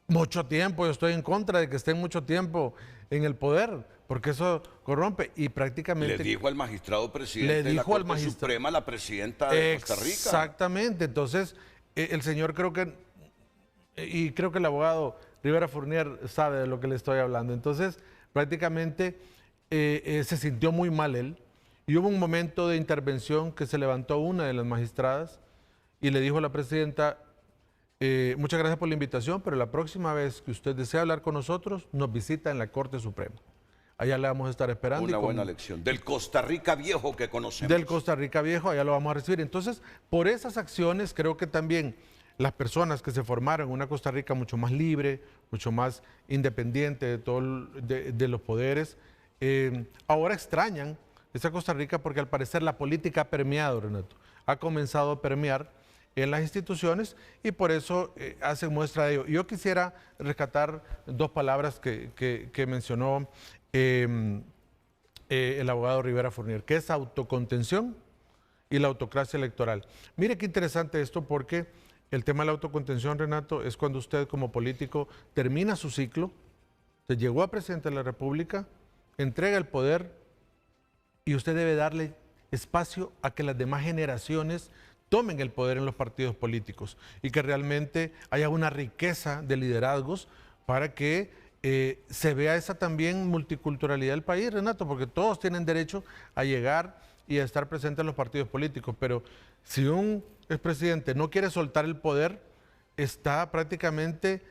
mucho tiempo, yo estoy en contra de que estén mucho tiempo en el poder, porque eso corrompe. Y prácticamente... Le dijo al magistrado presidente de la Corte Suprema, la presidenta de Costa Rica. Exactamente, entonces el señor creo que el abogado Rivera Fournier sabe de lo que le estoy hablando. Entonces prácticamente se sintió muy mal él. Y hubo un momento de intervención que se levantó una de las magistradas y le dijo a la presidenta, muchas gracias por la invitación, pero la próxima vez que usted desee hablar con nosotros, nos visita en la Corte Suprema. Allá le vamos a estar esperando. Una buena lección. Del Costa Rica viejo que conocemos. Del Costa Rica viejo, allá lo vamos a recibir. Entonces, por esas acciones, creo que también las personas que se formaron en una Costa Rica mucho más libre, mucho más independiente de los poderes, ahora extrañan esa Costa Rica porque al parecer la política ha permeado, Renato, ha comenzado a permear en las instituciones y por eso hacen muestra de ello. Yo quisiera rescatar dos palabras que mencionó el abogado Rivera Fournier, que es autocontención y la autocracia electoral. Mire qué interesante esto porque el tema de la autocontención, Renato, es cuando usted como político termina su ciclo, se llegó a presidente de la República, entrega el poder y usted debe darle espacio a que las demás generaciones tomen el poder en los partidos políticos y que realmente haya una riqueza de liderazgos para que se vea esa también multiculturalidad del país, Renato, porque todos tienen derecho a llegar y a estar presentes en los partidos políticos, pero si un expresidente no quiere soltar el poder, está prácticamente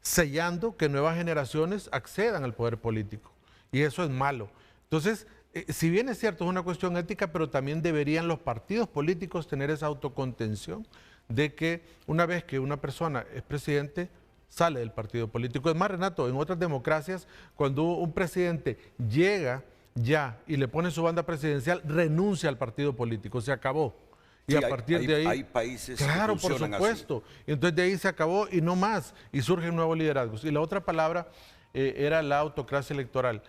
sellando que nuevas generaciones accedan al poder político y eso es malo. Entonces, si bien es cierto, es una cuestión ética, pero también deberían los partidos políticos tener esa autocontención de que una vez que una persona es presidente, sale del partido político. Es más, Renato, en otras democracias, cuando un presidente llega ya y le pone su banda presidencial, renuncia al partido político, se acabó. Y sí, a partir de ahí... Hay países claro, que por supuesto. Y entonces de ahí se acabó y no más. Y surgen nuevos liderazgos. Y la otra palabra era la autocracia electoral.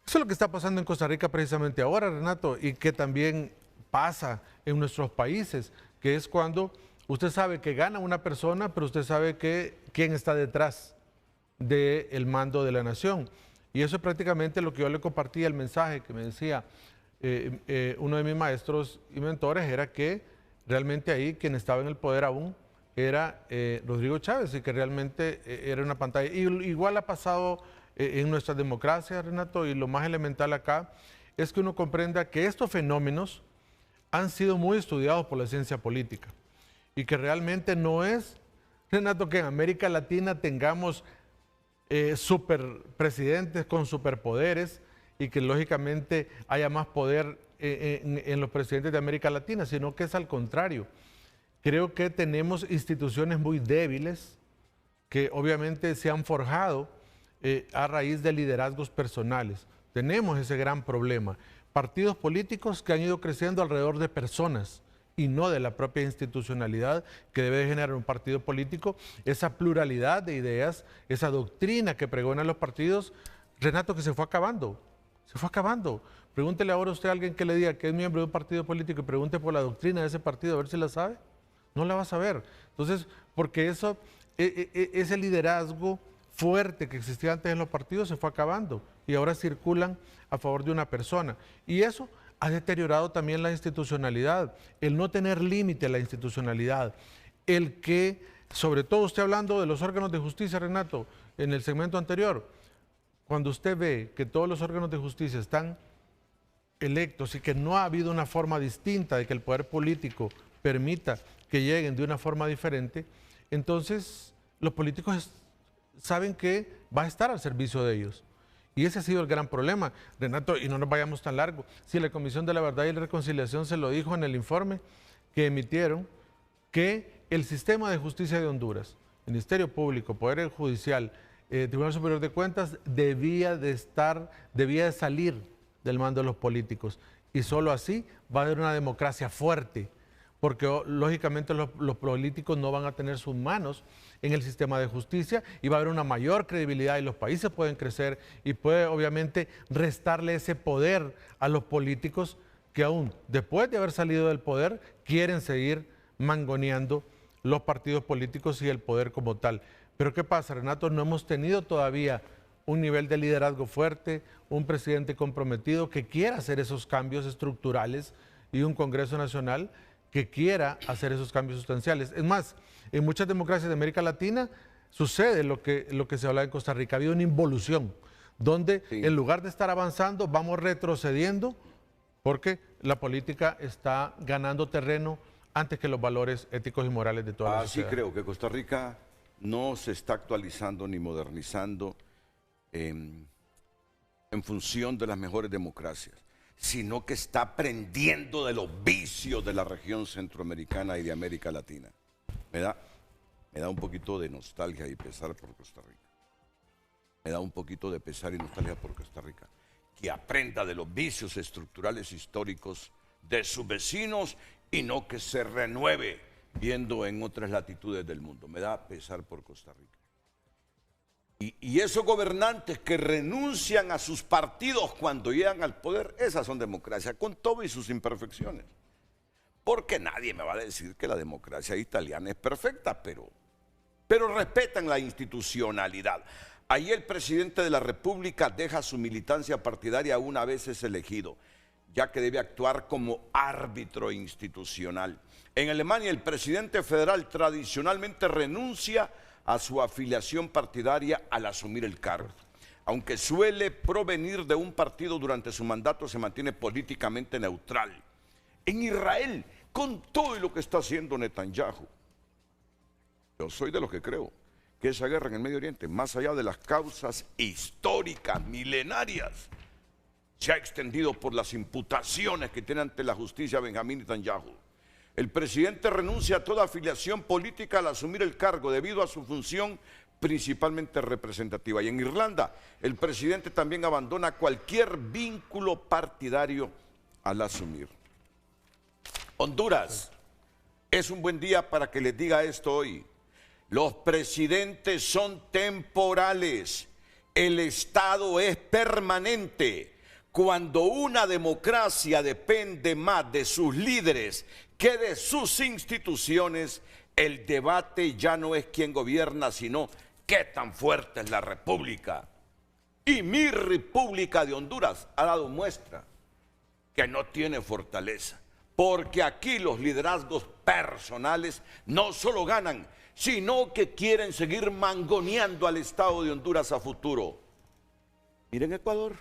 Eso es lo que está pasando en Costa Rica precisamente ahora, Renato, y que también pasa en nuestros países, que es cuando usted sabe que gana una persona, pero usted sabe quién está detrás del mando de la nación. Y eso es prácticamente lo que yo le compartía, el mensaje que me decía uno de mis maestros y mentores, era que realmente ahí quien estaba en el poder aún era Rodrigo Chávez, y que realmente era una pantalla. Y igual ha pasado en nuestras democracias, Renato, y lo más elemental acá es que uno comprenda que estos fenómenos han sido muy estudiados por la ciencia política y que realmente no es, Renato, que en América Latina tengamos superpresidentes con superpoderes y que lógicamente haya más poder en los presidentes de América Latina, sino que es al contrario. Creo que tenemos instituciones muy débiles que obviamente se han forjado a raíz de liderazgos personales. Tenemos ese gran problema. Partidos políticos que han ido creciendo alrededor de personas y no de la propia institucionalidad que debe de generar un partido político, esa pluralidad de ideas, esa doctrina que pregonan los partidos, Renato, que se fue acabando. Se fue acabando. Pregúntele ahora usted a alguien que le diga que es miembro de un partido político y pregunte por la doctrina de ese partido, a ver si la sabe. No la va a saber. Entonces, porque eso, ese liderazgo fuerte que existía antes en los partidos se fue acabando y ahora circulan a favor de una persona. Y eso ha deteriorado también la institucionalidad, el no tener límite a la institucionalidad, el que, sobre todo usted hablando de los órganos de justicia, Renato, en el segmento anterior, cuando usted ve que todos los órganos de justicia están electos y que no ha habido una forma distinta de que el poder político permita que lleguen de una forma diferente, entonces los políticos saben que va a estar al servicio de ellos. Y ese ha sido el gran problema, Renato, y no nos vayamos tan largo. Si la Comisión de la Verdad y la Reconciliación se lo dijo en el informe que emitieron, que el sistema de justicia de Honduras, Ministerio Público, Poder Judicial, Tribunal Superior de Cuentas, debía de salir del mando de los políticos. Y solo así va a haber una democracia fuerte, porque lógicamente los políticos no van a tener sus manos en el sistema de justicia y va a haber una mayor credibilidad y los países pueden crecer y puede obviamente restarle ese poder a los políticos que aún después de haber salido del poder quieren seguir mangoneando los partidos políticos y el poder como tal. Pero ¿qué pasa, Renato? No hemos tenido todavía un nivel de liderazgo fuerte, un presidente comprometido que quiera hacer esos cambios estructurales y un Congreso Nacional que quiera hacer esos cambios sustanciales. Es más, en muchas democracias de América Latina sucede lo que se habla en Costa Rica. Ha habido una involución, donde en lugar de estar avanzando, vamos retrocediendo, porque la política está ganando terreno antes que los valores éticos y morales de toda la sociedad. Así creo que Costa Rica no se está actualizando ni modernizando en función de las mejores democracias, sino que está aprendiendo de los vicios de la región centroamericana y de América Latina. Me da un poquito de nostalgia y pesar por Costa Rica. Me da un poquito de pesar y nostalgia por Costa Rica. Que aprenda de los vicios estructurales históricos de sus vecinos y no que se renueve viendo en otras latitudes del mundo. Me da pesar por Costa Rica. Y esos gobernantes que renuncian a sus partidos cuando llegan al poder, esas son democracia, con todo y sus imperfecciones. Porque nadie me va a decir que la democracia italiana es perfecta, pero respetan la institucionalidad. Ahí el presidente de la República deja su militancia partidaria una vez es elegido, ya que debe actuar como árbitro institucional. En Alemania, el presidente federal tradicionalmente renuncia a su afiliación partidaria al asumir el cargo. Aunque suele provenir de un partido durante su mandato, se mantiene políticamente neutral. En Israel, con todo lo que está haciendo Netanyahu, yo soy de los que creo que esa guerra en el Medio Oriente, más allá de las causas históricas, milenarias, se ha extendido por las imputaciones que tiene ante la justicia Benjamín Netanyahu. El presidente renuncia a toda afiliación política al asumir el cargo debido a su función principalmente representativa. Y en Irlanda, el presidente también abandona cualquier vínculo partidario al asumir. Honduras, es un buen día para que les diga esto hoy. Los presidentes son temporales, el Estado es permanente. Cuando una democracia depende más de sus líderes que de sus instituciones, el debate ya no es quién gobierna, sino qué tan fuerte es la república. Y mi República de Honduras ha dado muestra que no tiene fortaleza, porque aquí los liderazgos personales no solo ganan, sino que quieren seguir mangoneando al Estado de Honduras a futuro. Miren Ecuador,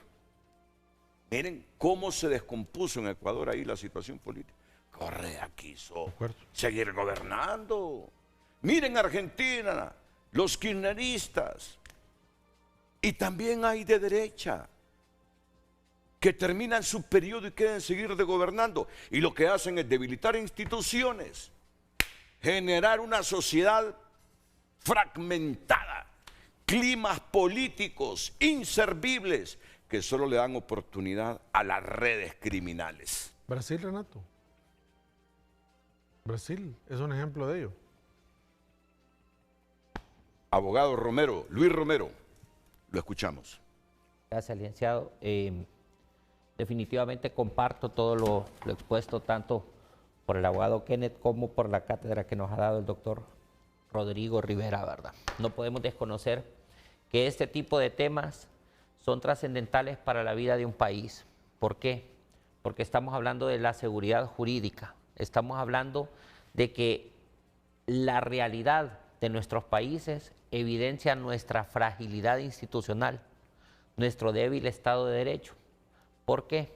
miren cómo se descompuso en Ecuador ahí la situación política. Correa quiso seguir gobernando. Miren Argentina, los kirchneristas, y también hay de derecha, que terminan su periodo y quieren seguir gobernando. Y lo que hacen es debilitar instituciones, generar una sociedad fragmentada, climas políticos inservibles que solo le dan oportunidad a las redes criminales. Brasil, Renato. Brasil es un ejemplo de ello. Abogado Romero, Luis Romero, lo escuchamos. Gracias, licenciado. Definitivamente comparto todo lo expuesto tanto por el abogado Kenneth como por la cátedra que nos ha dado el doctor Rodrigo Rivera, ¿verdad? No podemos desconocer que este tipo de temas son trascendentales para la vida de un país. ¿Por qué? Porque estamos hablando de la seguridad jurídica, estamos hablando de que la realidad de nuestros países evidencia nuestra fragilidad institucional, nuestro débil Estado de Derecho. ¿Por qué?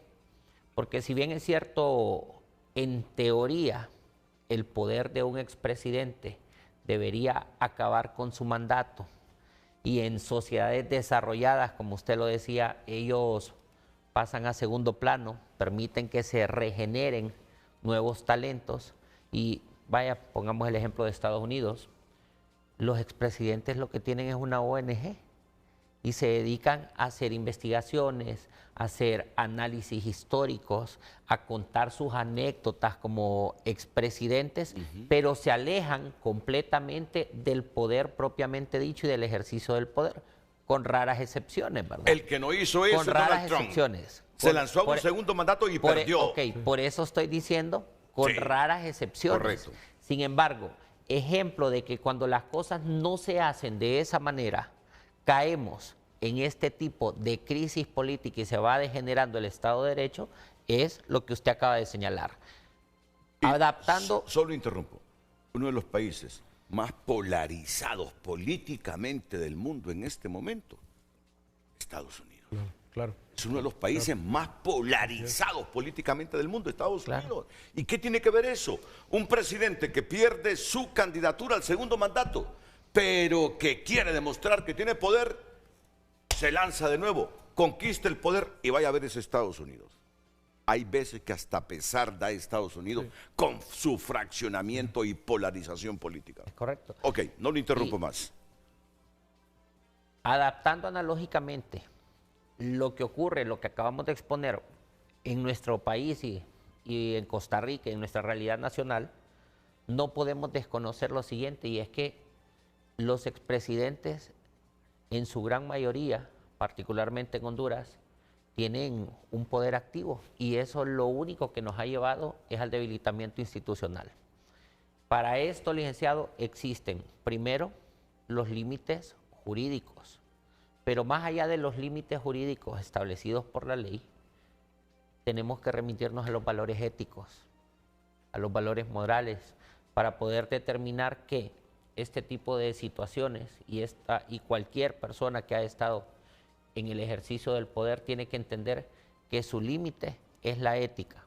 Porque si bien es cierto, en teoría, el poder de un expresidente debería acabar con su mandato, y en sociedades desarrolladas, como usted lo decía, ellos pasan a segundo plano, permiten que se regeneren nuevos talentos, y vaya, pongamos el ejemplo de Estados Unidos, los expresidentes lo que tienen es una ONG y se dedican a hacer investigaciones, a hacer análisis históricos, a contar sus anécdotas como expresidentes, pero se alejan completamente del poder propiamente dicho y del ejercicio del poder, con raras excepciones, ¿verdad? El que no hizo eso con es raras Donald Trump. Excepciones. Se lanzó a un segundo mandato y perdió. Ok, por eso estoy diciendo con raras excepciones. Correcto. Sin embargo, ejemplo de que cuando las cosas no se hacen de esa manera, caemos en este tipo de crisis política y se va degenerando el Estado de Derecho, es lo que usted acaba de señalar. Adaptando... Solo interrumpo. Uno de los países más polarizados políticamente del mundo en este momento, Estados Unidos. Claro. Es uno de los países más polarizados políticamente del mundo, Estados Unidos. ¿Y qué tiene que ver eso? Un presidente que pierde su candidatura al segundo mandato, pero que quiere demostrar que tiene poder, se lanza de nuevo, conquista el poder y vaya a ver ese Estados Unidos. Hay veces que hasta pesar da Estados Unidos con su fraccionamiento y polarización política. Es correcto. Ok, no lo interrumpo más. Adaptando analógicamente lo que ocurre, lo que acabamos de exponer en nuestro país y en Costa Rica, en nuestra realidad nacional, no podemos desconocer lo siguiente, y es que los expresidentes, en su gran mayoría, particularmente en Honduras, tienen un poder activo, y eso lo único que nos ha llevado es al debilitamiento institucional. Para esto, licenciado, existen primero los límites jurídicos, pero más allá de los límites jurídicos establecidos por la ley, tenemos que remitirnos a los valores éticos, a los valores morales, para poder determinar que este tipo de situaciones y cualquier persona que ha estado en el ejercicio del poder tiene que entender que su límite es la ética,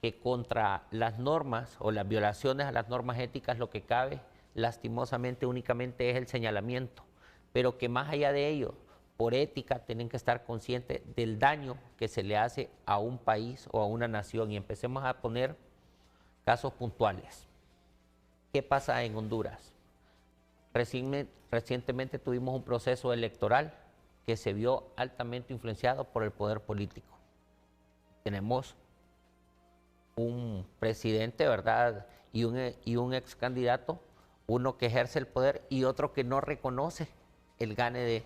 que contra las normas o las violaciones a las normas éticas lo que cabe lastimosamente únicamente es el señalamiento, pero que más allá de ello, por ética, tienen que estar conscientes del daño que se le hace a un país o a una nación. Y empecemos a poner casos puntuales. ¿Qué pasa en Honduras? Recientemente tuvimos un proceso electoral que se vio altamente influenciado por el poder político. Tenemos un presidente, ¿verdad? Y un ex candidato, uno que ejerce el poder y otro que no reconoce el gane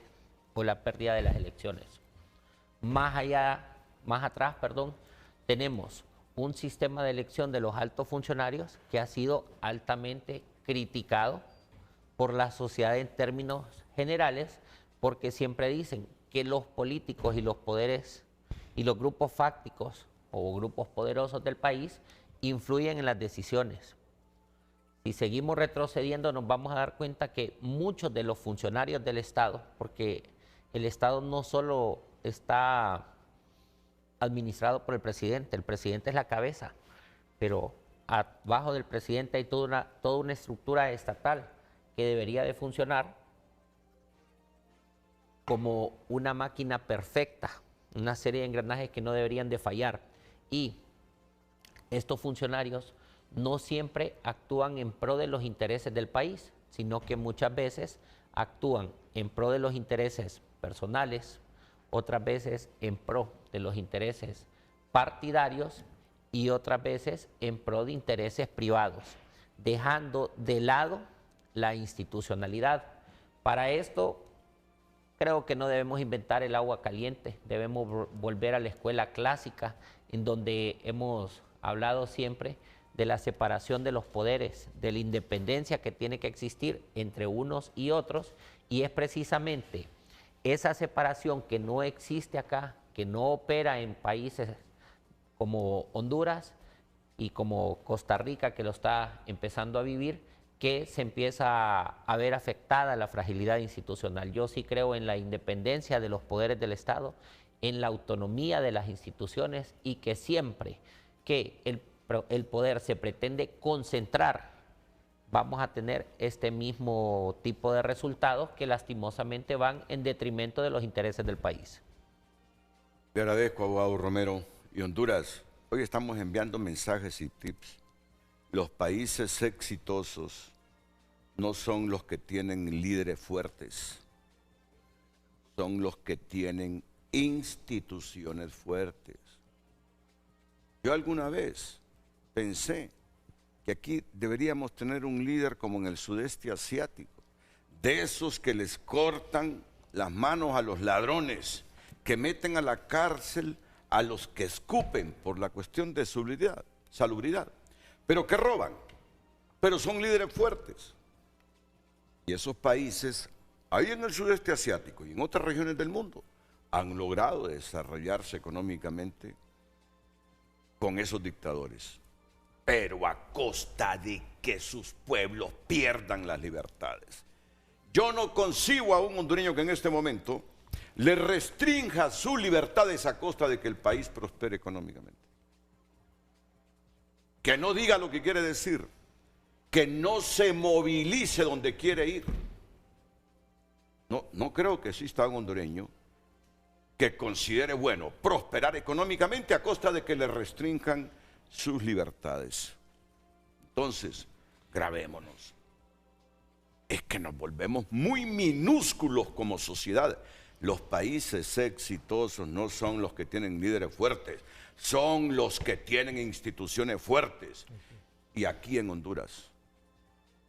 o la pérdida de las elecciones. Más atrás, tenemos un sistema de elección de los altos funcionarios que ha sido altamente criticado por la sociedad en términos generales, porque siempre dicen que los políticos y los poderes y los grupos fácticos o grupos poderosos del país influyen en las decisiones. Si seguimos retrocediendo, nos vamos a dar cuenta que muchos de los funcionarios del Estado, porque el Estado no solo está administrado por el presidente es la cabeza, pero abajo del presidente hay toda una estructura estatal que debería de funcionar como una máquina perfecta, una serie de engranajes que no deberían de fallar. Y estos funcionarios no siempre actúan en pro de los intereses del país, sino que muchas veces actúan en pro de los intereses personales, otras veces en pro de los intereses partidarios y otras veces en pro de intereses privados, dejando de lado la institucionalidad. Para esto creo que no debemos inventar el agua caliente, debemos volver a la escuela clásica en donde hemos hablado siempre de la separación de los poderes, de la independencia que tiene que existir entre unos y otros, y es precisamente esa separación que no existe acá, que no opera en países como Honduras y como Costa Rica, que lo está empezando a vivir, que se empieza a ver afectada la fragilidad institucional. Yo sí creo en la independencia de los poderes del Estado, en la autonomía de las instituciones, y que siempre que el poder se pretende concentrar, vamos a tener este mismo tipo de resultados que lastimosamente van en detrimento de los intereses del país. Le agradezco, abogado Romero. Y Honduras, hoy estamos enviando mensajes y tips. Los países exitosos no son los que tienen líderes fuertes, son los que tienen instituciones fuertes. Yo alguna vez pensé que aquí deberíamos tener un líder como en el sudeste asiático, de esos que les cortan las manos a los ladrones, que meten a la cárcel a los que escupen por la cuestión de salubridad, pero que roban, pero son líderes fuertes. Y esos países, ahí en el sudeste asiático y en otras regiones del mundo, han logrado desarrollarse económicamente con esos dictadores, pero a costa de que sus pueblos pierdan las libertades. Yo no concibo a un hondureño que en este momento le restrinja sus libertades a costa de que el país prospere económicamente. Que no diga lo que quiere decir, que no se movilice donde quiere ir. No creo que exista un hondureño que considere bueno prosperar económicamente a costa de que le restrinjan sus libertades. Entonces, grabémonos. Es que nos volvemos muy minúsculos como sociedad. Los países exitosos no son los que tienen líderes fuertes, son los que tienen instituciones fuertes. Y aquí en Honduras,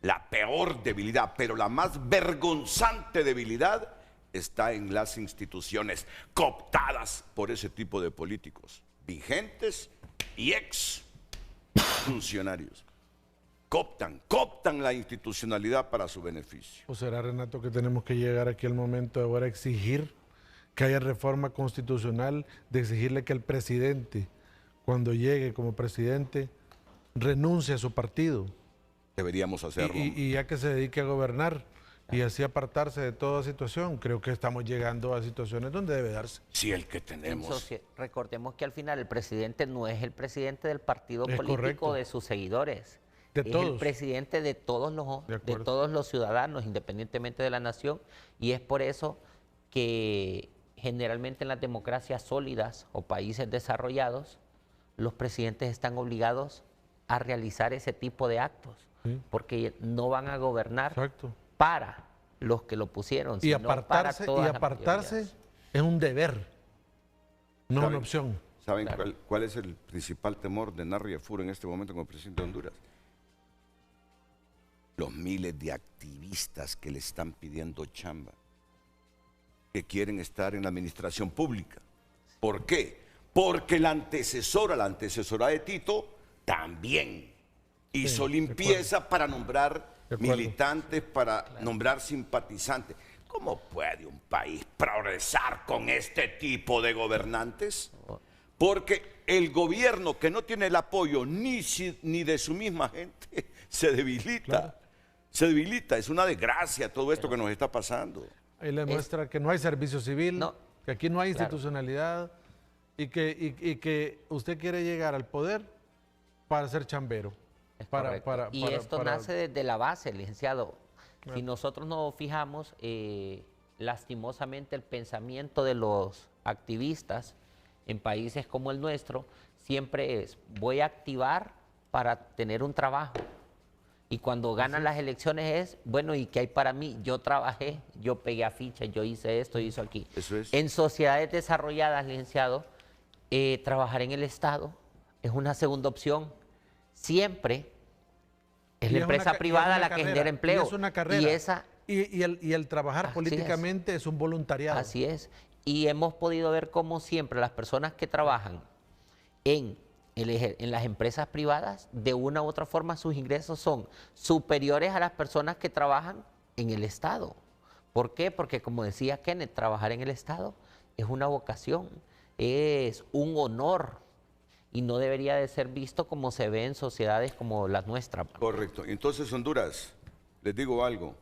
la peor debilidad, pero la más vergonzante debilidad, está en las instituciones cooptadas por ese tipo de políticos, vigentes y ex funcionarios. Cooptan la institucionalidad para su beneficio. ¿O será, Renato, que tenemos que llegar aquí al momento de ahora a exigir que haya reforma constitucional, de exigirle que el presidente, cuando llegue como presidente, renuncie a su partido? Deberíamos hacerlo. Y ya que se dedique a gobernar y así apartarse de toda situación. Creo que estamos llegando a situaciones donde debe darse. Sí, el que tenemos. Recordemos que al final el presidente no es el presidente del partido político correcto. De sus seguidores. De es todos. el presidente de todos los ciudadanos, independientemente de la nación, y es por eso que generalmente en las democracias sólidas o países desarrollados, los presidentes están obligados a realizar ese tipo de actos, porque no van a gobernar para los que lo pusieron, y sino para todas las apartarse mayorías. es un deber, no una opción. ¿Saben cuál es el principal temor de Narri Efur en este momento como presidente de Honduras? Los miles de activistas que le están pidiendo chamba, que quieren estar en la administración pública. ¿Por qué? Porque la antecesora de Tito, también hizo limpieza para nombrar militantes, para nombrar simpatizantes. ¿Cómo puede un país progresar con este tipo de gobernantes? Porque el gobierno que no tiene el apoyo ni de su misma gente se debilita. Claro. Se debilita. Es una desgracia todo esto que nos está pasando. Ahí le muestra que no hay servicio civil, que aquí no hay institucionalidad y que usted quiere llegar al poder para ser chambero. Y esto nace desde la base, licenciado. Si nosotros nos fijamos, lastimosamente el pensamiento de los activistas en países como el nuestro siempre es: voy a activar para tener un trabajo. Y cuando ganan las elecciones es: bueno, ¿y qué hay para mí? Yo trabajé, yo pegué afiches, yo hice esto, hice aquí. Eso es. En sociedades desarrolladas, licenciado, trabajar en el Estado es una segunda opción. Siempre es la empresa privada la que genera empleo. Y es una carrera. Y el trabajar políticamente es un voluntariado. Así es. Y hemos podido ver cómo siempre las personas que trabajan en las empresas privadas, de una u otra forma sus ingresos son superiores a las personas que trabajan en el Estado. ¿Por qué? Porque, como decía Kenneth, trabajar en el Estado es una vocación, es un honor y no debería de ser visto como se ve en sociedades como las nuestras. Correcto. Entonces, Honduras, les digo algo.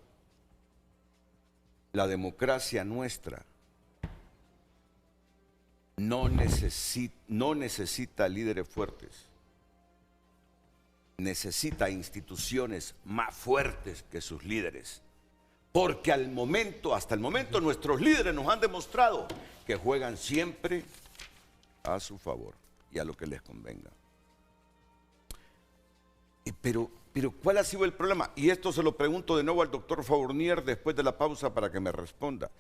La democracia nuestra no necesita líderes fuertes. Necesita instituciones más fuertes que sus líderes. Porque hasta el momento, nuestros líderes nos han demostrado que juegan siempre a su favor y a lo que les convenga. Pero ¿cuál ha sido el problema? Y esto se lo pregunto de nuevo al doctor Fournier después de la pausa para que me responda.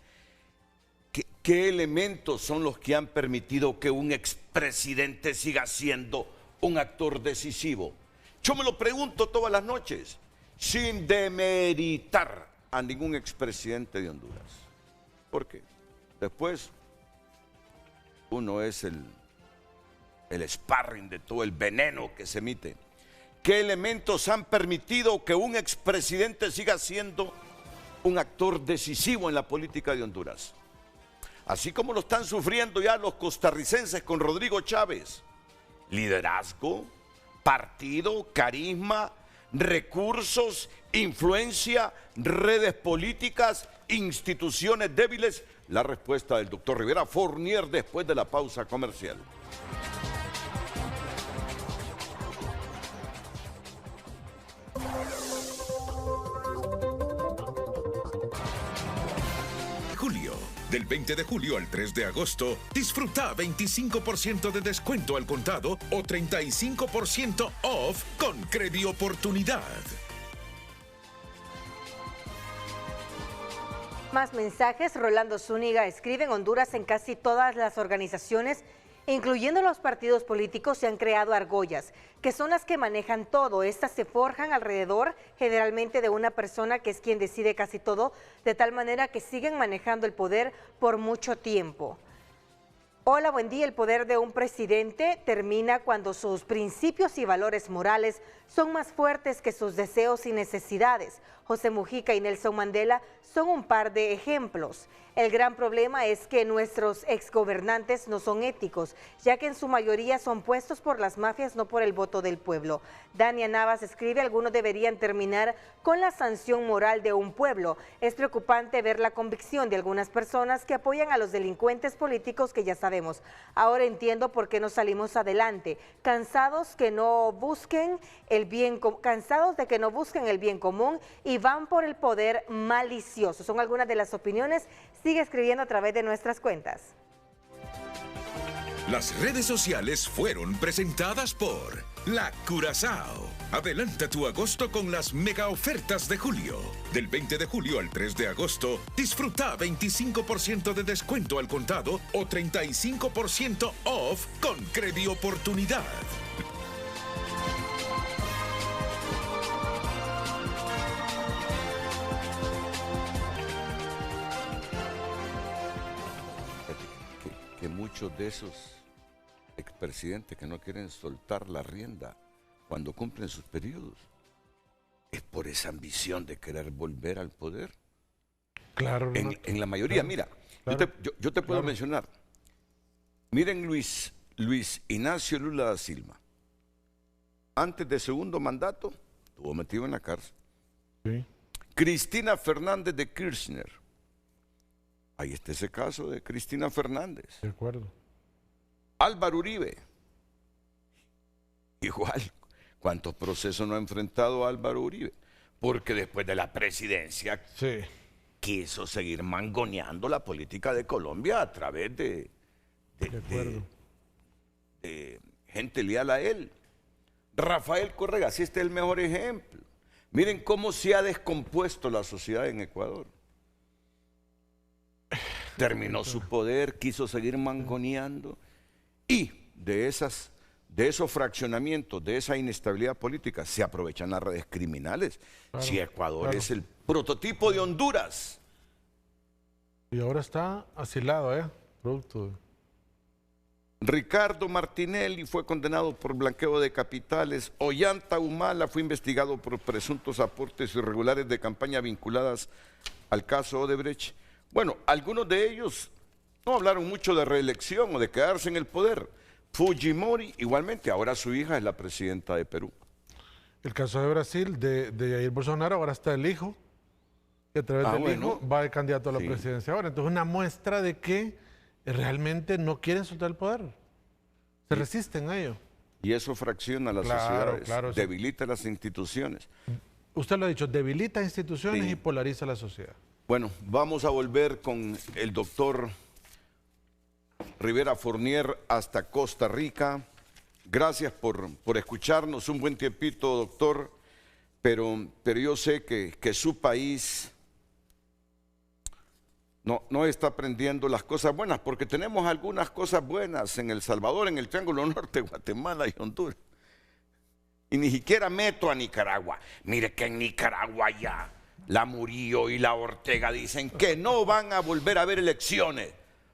¿Qué elementos son los que han permitido que un expresidente siga siendo un actor decisivo? Yo me lo pregunto todas las noches, sin demeritar a ningún expresidente de Honduras. ¿Por qué? Después, uno es el sparring de todo el veneno que se emite. ¿Qué elementos han permitido que un expresidente siga siendo un actor decisivo en la política de Honduras? Así como lo están sufriendo ya los costarricenses con Rodrigo Chávez. Liderazgo, partido, carisma, recursos, influencia, redes políticas, instituciones débiles. La respuesta del doctor Rivera Fournier después de la pausa comercial. Del 20 de julio al 3 de agosto, disfruta 25% de descuento al contado o 35% off con Credioportunidad. Más mensajes. Rolando Zúñiga escribe: en Honduras, en casi todas las organizaciones, incluyendo los partidos políticos, se han creado argollas, que son las que manejan todo. Estas se forjan alrededor, generalmente, de una persona que es quien decide casi todo, de tal manera que siguen manejando el poder por mucho tiempo. Hola, buen día. El poder de un presidente termina cuando sus principios y valores morales son más fuertes que sus deseos y necesidades. José Mujica y Nelson Mandela son un par de ejemplos. El gran problema es que nuestros exgobernantes no son éticos, ya que en su mayoría son puestos por las mafias, no por el voto del pueblo. Dania Navas escribe: algunos deberían terminar con la sanción moral de un pueblo. Es preocupante ver la convicción de algunas personas que apoyan a los delincuentes políticos que ya sabemos. Ahora entiendo por qué no salimos adelante, cansados de que no busquen el bien común y van por el poder malicioso. Son algunas de las opiniones. Sigue escribiendo a través de nuestras cuentas. Las redes sociales fueron presentadas por La Curazao. Adelanta tu agosto con las mega ofertas de julio. Del 20 de julio al 3 de agosto, disfruta 25% de descuento al contado o 35% off con Credioportunidad. Muchos de esos expresidentes que no quieren soltar la rienda cuando cumplen sus periodos es por esa ambición de querer volver al poder. Claro, en, Renato, en la mayoría. claro, Mira, claro, yo te puedo claro. mencionar. Miren Luis Ignacio Lula da Silva. Antes de segundo mandato, estuvo metido en la cárcel. Sí, Cristina Fernández de Kirchner. Ahí está ese caso de Cristina Fernández. de acuerdo. Álvaro Uribe. Igual, ¿cuántos procesos no ha enfrentado Álvaro Uribe? Porque después de la presidencia Sí, quiso seguir mangoneando la política de Colombia a través de acuerdo. gente leal a él. Rafael Correa, sí, este es el mejor ejemplo. Miren cómo se ha descompuesto la sociedad en Ecuador. Terminó su poder, quiso seguir mangoneando y de esos fraccionamientos, de esa inestabilidad política, se aprovechan las redes criminales. Claro, Si Ecuador claro. es el prototipo de Honduras. Y ahora está asilado, producto de... Ricardo Martinelli fue condenado por blanqueo de capitales. Ollanta Humala fue investigado por presuntos aportes irregulares de campaña vinculadas al caso Odebrecht. Bueno, algunos de ellos no hablaron mucho de reelección o de quedarse en el poder. Fujimori, igualmente, ahora su hija es la presidenta de Perú. El caso de Brasil, de Jair Bolsonaro, ahora está el hijo, y a través del bueno. hijo va de candidato a la Sí. presidencia ahora. Entonces, una muestra de que realmente no quieren soltar el poder. Se resisten a ello. Y eso fracciona las Claro, sociedades, claro, eso- debilita las instituciones. Usted lo ha dicho, debilita instituciones Sí. y polariza la sociedad. Bueno, vamos a volver con el doctor Rivera Fournier hasta Costa Rica. Gracias por escucharnos, un buen tiempito, doctor, pero yo sé que su país no está aprendiendo las cosas buenas, porque tenemos algunas cosas buenas en El Salvador, en el Triángulo Norte, Guatemala y Honduras. Y ni siquiera meto a Nicaragua. Mire que en Nicaragua ya la Murillo y la Ortega dicen que no van a volver a haber elecciones,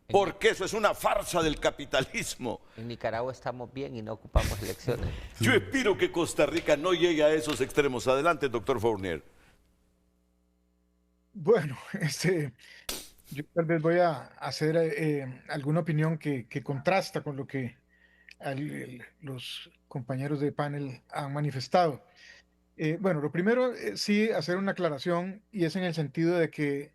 porque eso es una farsa del capitalismo. En Nicaragua estamos bien y no ocupamos elecciones. Yo espero que Costa Rica no llegue a esos extremos. Adelante, doctor Fournier. Bueno, yo tal vez voy a hacer alguna opinión que contrasta con lo que los compañeros de panel han manifestado. Bueno, lo primero, sí, hacer una aclaración y es en el sentido de que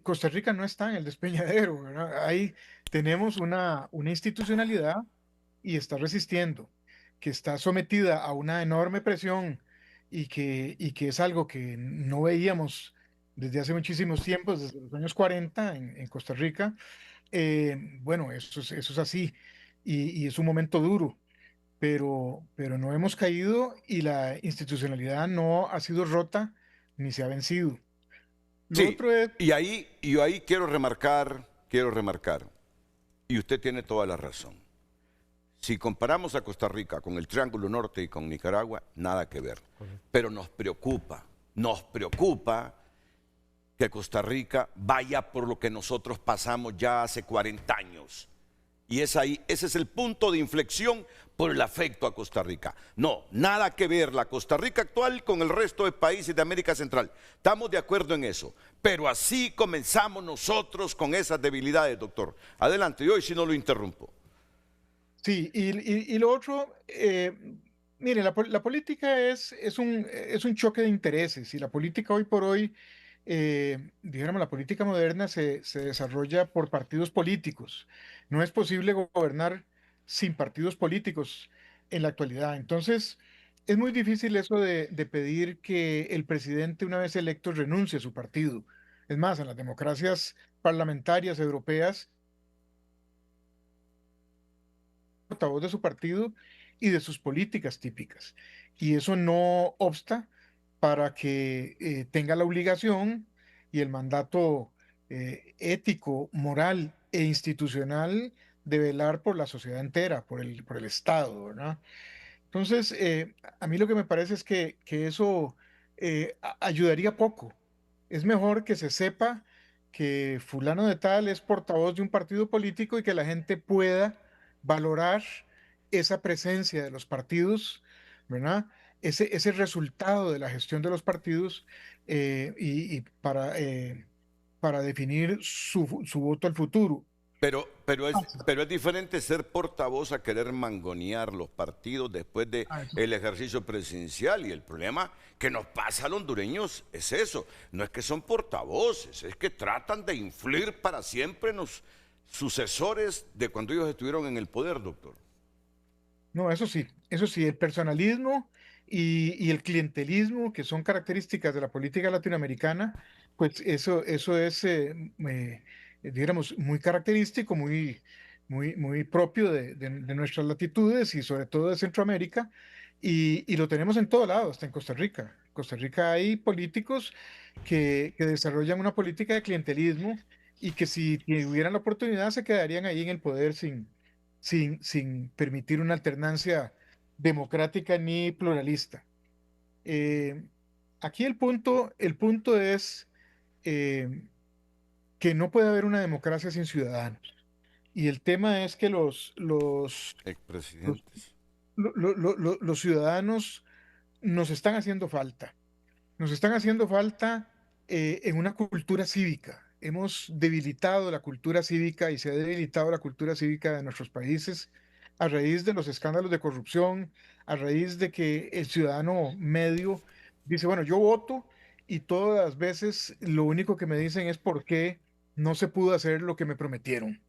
Costa Rica no está en el despeñadero, ¿verdad? Ahí tenemos una institucionalidad y está resistiendo, que está sometida a una enorme presión y que es algo que no veíamos desde hace muchísimos tiempos, desde los años 40 en Costa Rica. Bueno, eso es así y es un momento duro, pero no hemos caído y la institucionalidad no ha sido rota ni se ha vencido. Lo Sí, otro es, y ahí quiero remarcar, y usted tiene toda la razón. Si comparamos a Costa Rica con el Triángulo Norte y con Nicaragua, nada que ver. Pero nos preocupa que Costa Rica vaya por lo que nosotros pasamos ya hace 40 años. Y ese es el punto de inflexión por el afecto a Costa Rica. No, nada que ver la Costa Rica actual con el resto de países de América Central. Estamos de acuerdo en eso. Pero así comenzamos nosotros con esas debilidades, doctor. Adelante, y hoy si no lo interrumpo. sí, y lo otro, mire, la política es un choque de intereses y la política hoy por hoy, dijéramos, la política moderna se desarrolla por partidos políticos. No es posible gobernar sin partidos políticos en la actualidad. Entonces, es muy difícil eso de pedir que el presidente, una vez electo, renuncie a su partido. Es más, en las democracias parlamentarias europeas, portavoz de su partido y de sus políticas típicas. Y eso no obsta para que tenga la obligación y el mandato ético, moral e institucional de velar por la sociedad entera, por el Estado, ¿verdad? Entonces, a mí lo que me parece es que eso ayudaría poco. Es mejor que se sepa que fulano de tal es portavoz de un partido político y que la gente pueda valorar esa presencia de los partidos, ¿verdad? Ese resultado de la gestión de los partidos y para para definir su voto al futuro. Pero es diferente ser portavoz a querer mangonear los partidos después del ejercicio presidencial. Y el problema que nos pasa a los hondureños es eso. No es que son portavoces, es que tratan de influir para siempre en los sucesores de cuando ellos estuvieron en el poder, doctor. No, eso sí, el personalismo y el clientelismo, que son características de la política latinoamericana, pues eso es, digamos, muy característico, muy propio de nuestras latitudes y sobre todo de Centroamérica, y lo tenemos en todo lado, hasta en Costa Rica. En Costa Rica hay políticos que desarrollan una política de clientelismo y que si tuvieran la oportunidad se quedarían ahí en el poder sin permitir una alternancia democrática ni pluralista. Eh, Aquí el punto es eh, que no puede haber una democracia sin ciudadanos. Y el tema es que los, Expresidentes. los ciudadanos nos están haciendo falta. Nos están haciendo falta en una cultura cívica. Hemos debilitado la cultura cívica y se ha debilitado la cultura cívica de nuestros países a raíz de los escándalos de corrupción, a raíz de que el ciudadano medio dice, bueno, yo voto y todas las veces lo único que me dicen es por qué no se pudo hacer lo que me prometieron,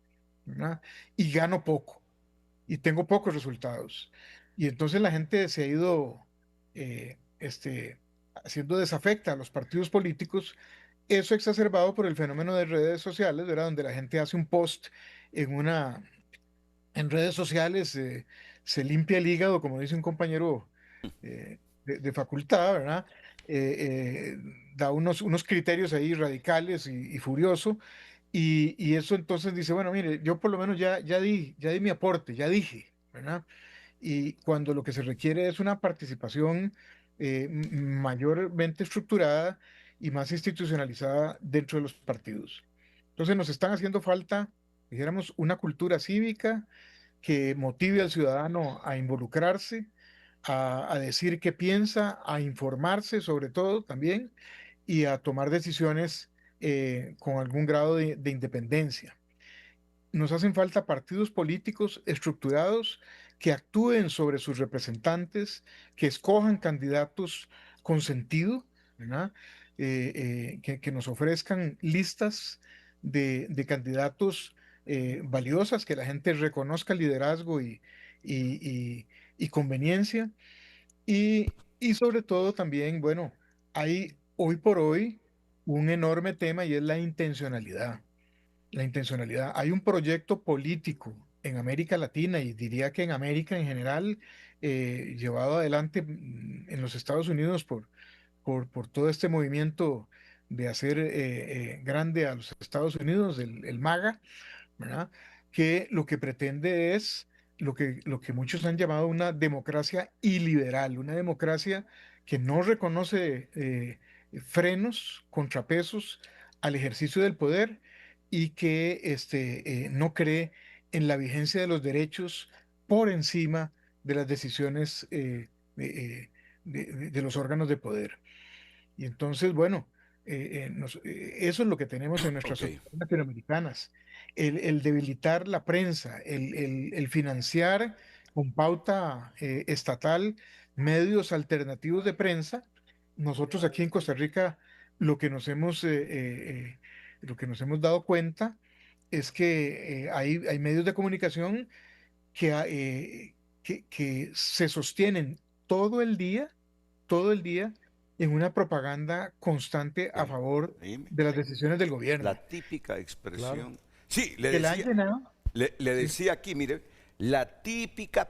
¿verdad? Y gano poco y tengo pocos resultados. Y entonces la gente se ha ido haciendo desafecta a los partidos políticos, eso exacerbado por el fenómeno de redes sociales, ¿verdad? Donde la gente hace un post en en redes sociales, se limpia el hígado, como dice un compañero de facultad, ¿verdad? Da unos criterios ahí radicales y furioso, y eso entonces dice, bueno, mire, yo por lo menos ya di mi aporte, ya dije, ¿verdad? Y cuando lo que se requiere es una participación mayormente estructurada y más institucionalizada dentro de los partidos. Entonces nos están haciendo falta, dijéramos, una cultura cívica que motive al ciudadano a involucrarse, a decir qué piensa, a informarse sobre todo también y a tomar decisiones con algún grado de independencia. Nos hacen falta partidos políticos estructurados que actúen sobre sus representantes, que escojan candidatos con sentido, ¿verdad? Que nos ofrezcan listas de candidatos valiosas, que la gente reconozca liderazgo y conveniencia. Y sobre todo también, bueno, hay hoy por hoy un enorme tema y es la intencionalidad. La intencionalidad. Hay un proyecto político en América Latina y diría que en América en general, llevado adelante en los Estados Unidos por todo este movimiento de hacer grande a los Estados Unidos, el MAGA, ¿verdad? Que lo que pretende es lo que muchos han llamado una democracia iliberal, una democracia que no reconoce frenos, contrapesos al ejercicio del poder y que no cree en la vigencia de los derechos por encima de las decisiones de los órganos de poder. Y entonces, bueno, eso es lo que tenemos en nuestras Ok. sociedades latinoamericanas. El debilitar la prensa, el financiar con pauta estatal medios alternativos de prensa. Nosotros aquí en Costa Rica lo que lo que nos hemos dado cuenta es que hay medios de comunicación que se sostienen todo el día en una propaganda constante a favor Dime. de las decisiones del gobierno. La típica expresión. Claro. Sí, Que la han llenado. le decía aquí, mire, la típica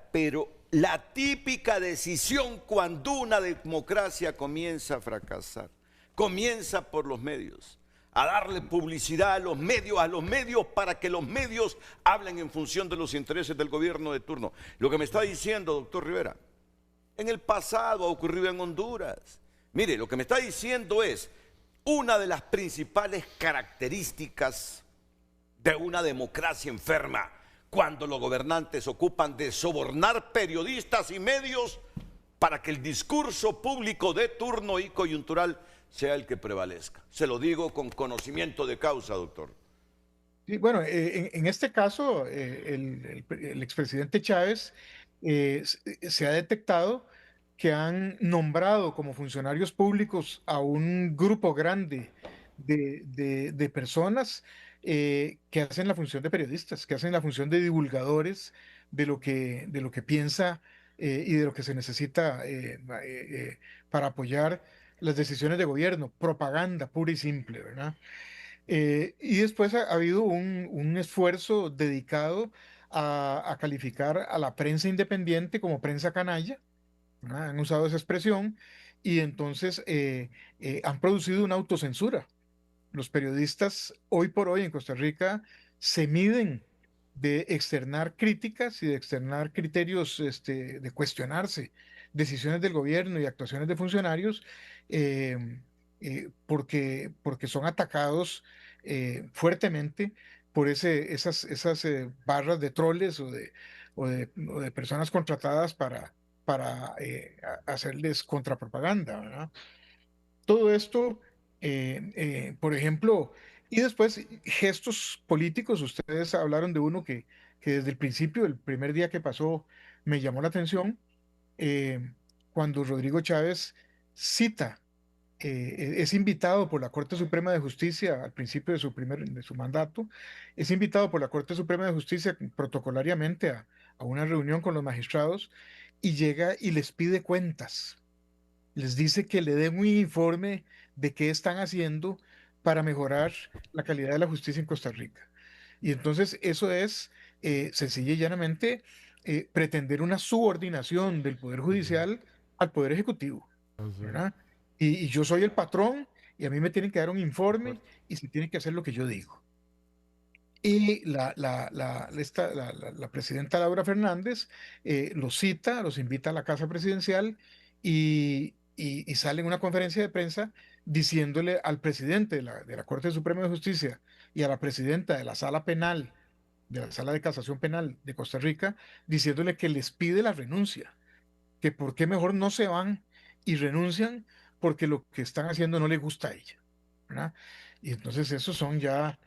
decisión cuando una democracia comienza a fracasar, comienza por los medios, a darle publicidad a los medios para que los medios hablen en función de los intereses del gobierno de turno. Lo que me está diciendo, doctor Rivera, en el pasado ha ocurrido en Honduras. Mire, lo que me está diciendo es una de las principales características de una democracia enferma, cuando los gobernantes ocupan de sobornar periodistas y medios para que el discurso público de turno y coyuntural sea el que prevalezca. Se lo digo con conocimiento de causa, doctor. Sí, bueno, en este caso, el expresidente Chávez se ha detectado que han nombrado como funcionarios públicos a un grupo grande de personas que hacen la función de periodistas, que hacen la función de divulgadores de lo que piensa y de lo que se necesita para apoyar las decisiones de gobierno, propaganda pura y simple, ¿verdad? Y después ha habido un esfuerzo dedicado a calificar a la prensa independiente como prensa canalla, ¿verdad? Han usado esa expresión y entonces han producido una autocensura. Los periodistas hoy por hoy en Costa Rica se miden de externar críticas y de externar criterios, de cuestionarse decisiones del gobierno y actuaciones de funcionarios, eh, porque son atacados fuertemente por esas barras de troles o de personas contratadas para hacerles contrapropaganda, ¿verdad? Todo esto, por ejemplo, y después gestos políticos, ustedes hablaron de uno que desde el principio, el primer día que pasó, me llamó la atención, cuando Rodrigo Chávez cita, es invitado por la Corte Suprema de Justicia al principio de su mandato, es invitado por la Corte Suprema de Justicia protocolariamente a una reunión con los magistrados y llega y les pide cuentas, les dice que le den un informe de qué están haciendo para mejorar la calidad de la justicia en Costa Rica. Y entonces eso es sencilla y llanamente pretender una subordinación del Poder Judicial al Poder Ejecutivo, Así es. ¿verdad? Y yo soy el patrón y a mí me tienen que dar un informe y se tiene que hacer lo que yo digo. Y la presidenta Laura Fernández los cita, los invita a la casa presidencial y sale en una conferencia de prensa diciéndole al presidente de la Corte Suprema de Justicia y a la presidenta de la Sala Penal, de la Sala de Casación Penal de Costa Rica, diciéndole que les pide la renuncia, que por qué mejor no se van y renuncian porque lo que están haciendo no le gusta a ella, ¿verdad? Y entonces esos son ya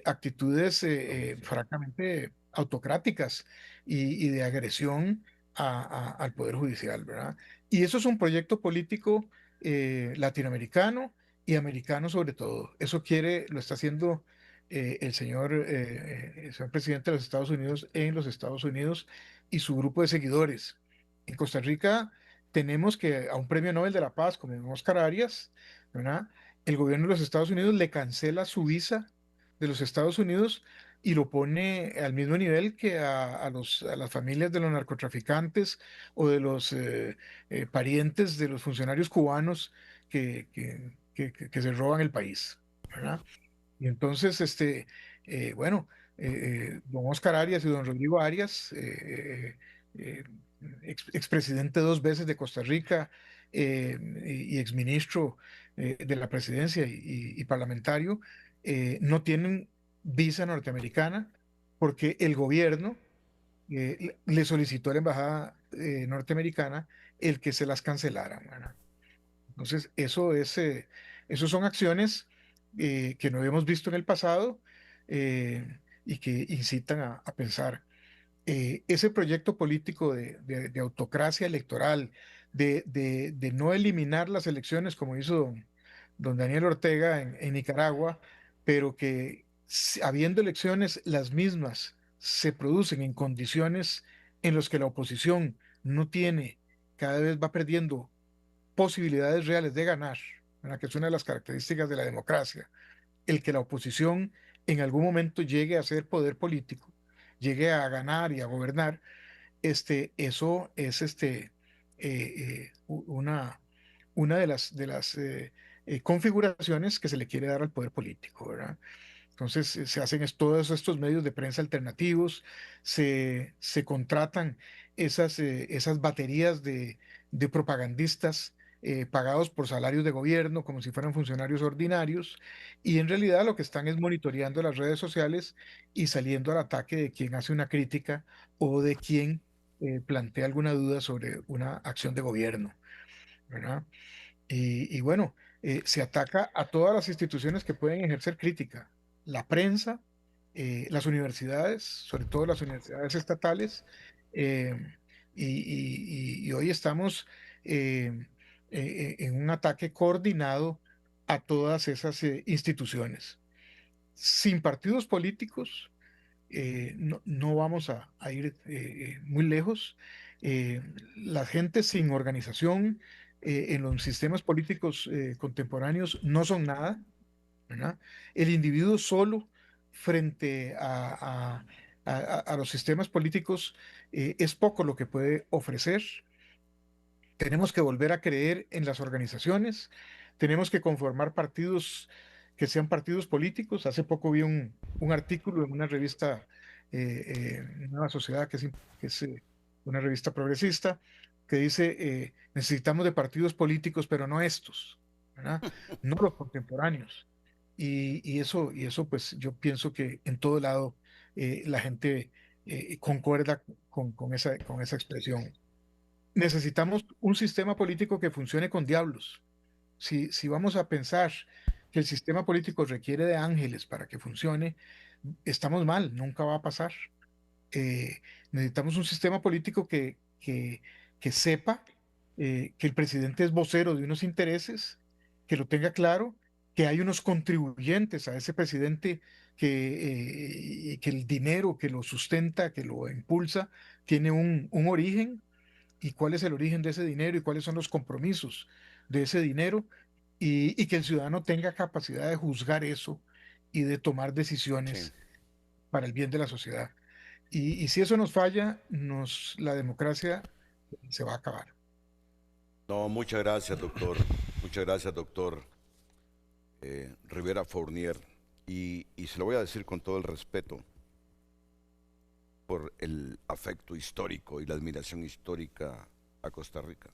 actitudes francamente autocráticas y de agresión al Poder Judicial, ¿verdad? Y eso es un proyecto político latinoamericano y americano sobre todo. Eso quiere, lo está haciendo el señor presidente de los Estados Unidos en los Estados Unidos y su grupo de seguidores. En Costa Rica tenemos que a un premio Nobel de la Paz como Oscar Arias, ¿verdad? El gobierno de los Estados Unidos le cancela su visa de los Estados Unidos y lo pone al mismo nivel que a las familias de los narcotraficantes o de los parientes de los funcionarios cubanos que se roban el país, ¿verdad? Y entonces, bueno, don Oscar Arias y don Rodrigo Arias, expresidente dos veces de Costa Rica y exministro de la presidencia y parlamentario, no tienen visa norteamericana porque el gobierno le solicitó a la embajada norteamericana el que se las cancelaran, ¿verdad? Entonces, eso son acciones que no hemos visto en el pasado y que incitan a pensar. Ese proyecto político de autocracia electoral, de no eliminar las elecciones como hizo don Daniel Ortega en Nicaragua, pero que habiendo elecciones las mismas se producen en condiciones en las que la oposición no tiene, cada vez va perdiendo posibilidades reales de ganar, ¿verdad? Que es una de las características de la democracia, el que la oposición en algún momento llegue a ser poder político, llegue a ganar y a gobernar, eso es una de las configuraciones que se le quiere dar al poder político, ¿verdad? Entonces se hacen todos estos medios de prensa alternativos, se contratan esas baterías de propagandistas pagados por salarios de gobierno como si fueran funcionarios ordinarios y en realidad lo que están es monitoreando las redes sociales y saliendo al ataque de quien hace una crítica o de quien plantea alguna duda sobre una acción de gobierno, ¿verdad? Y bueno, se ataca a todas las instituciones que pueden ejercer crítica, la prensa, las universidades, sobre todo las universidades estatales, eh, y hoy estamos en un ataque coordinado a todas esas instituciones. Sin partidos políticos, no vamos a ir muy lejos. Eh, la gente sin organización en los sistemas políticos contemporáneos no son nada, ¿verdad? El individuo solo frente a los sistemas políticos es poco lo que puede ofrecer. Tenemos que volver a creer en las organizaciones, tenemos que conformar partidos que sean partidos políticos. Hace poco vi un artículo en una revista, Nueva Sociedad, que es una revista progresista, que dice, necesitamos de partidos políticos, pero no estos, ¿verdad? No los contemporáneos. Y eso, pues yo pienso que en todo lado la gente concuerda con esa expresión. Necesitamos un sistema político que funcione con diablos. Si vamos a pensar que el sistema político requiere de ángeles para que funcione, estamos mal, nunca va a pasar. Necesitamos un sistema político que sepa que el presidente es vocero de unos intereses, que lo tenga claro, que hay unos contribuyentes a ese presidente, que el dinero que lo sustenta, que lo impulsa, tiene un origen, y cuál es el origen de ese dinero y cuáles son los compromisos de ese dinero, y que el ciudadano tenga capacidad de juzgar eso y de tomar Sí. decisiones para el bien de la sociedad. Y si eso nos falla, la democracia se va a acabar. No, muchas gracias, doctor. Muchas gracias, doctor Rivera Fournier. Y se lo voy a decir con todo el respeto por el afecto histórico y la admiración histórica a Costa Rica.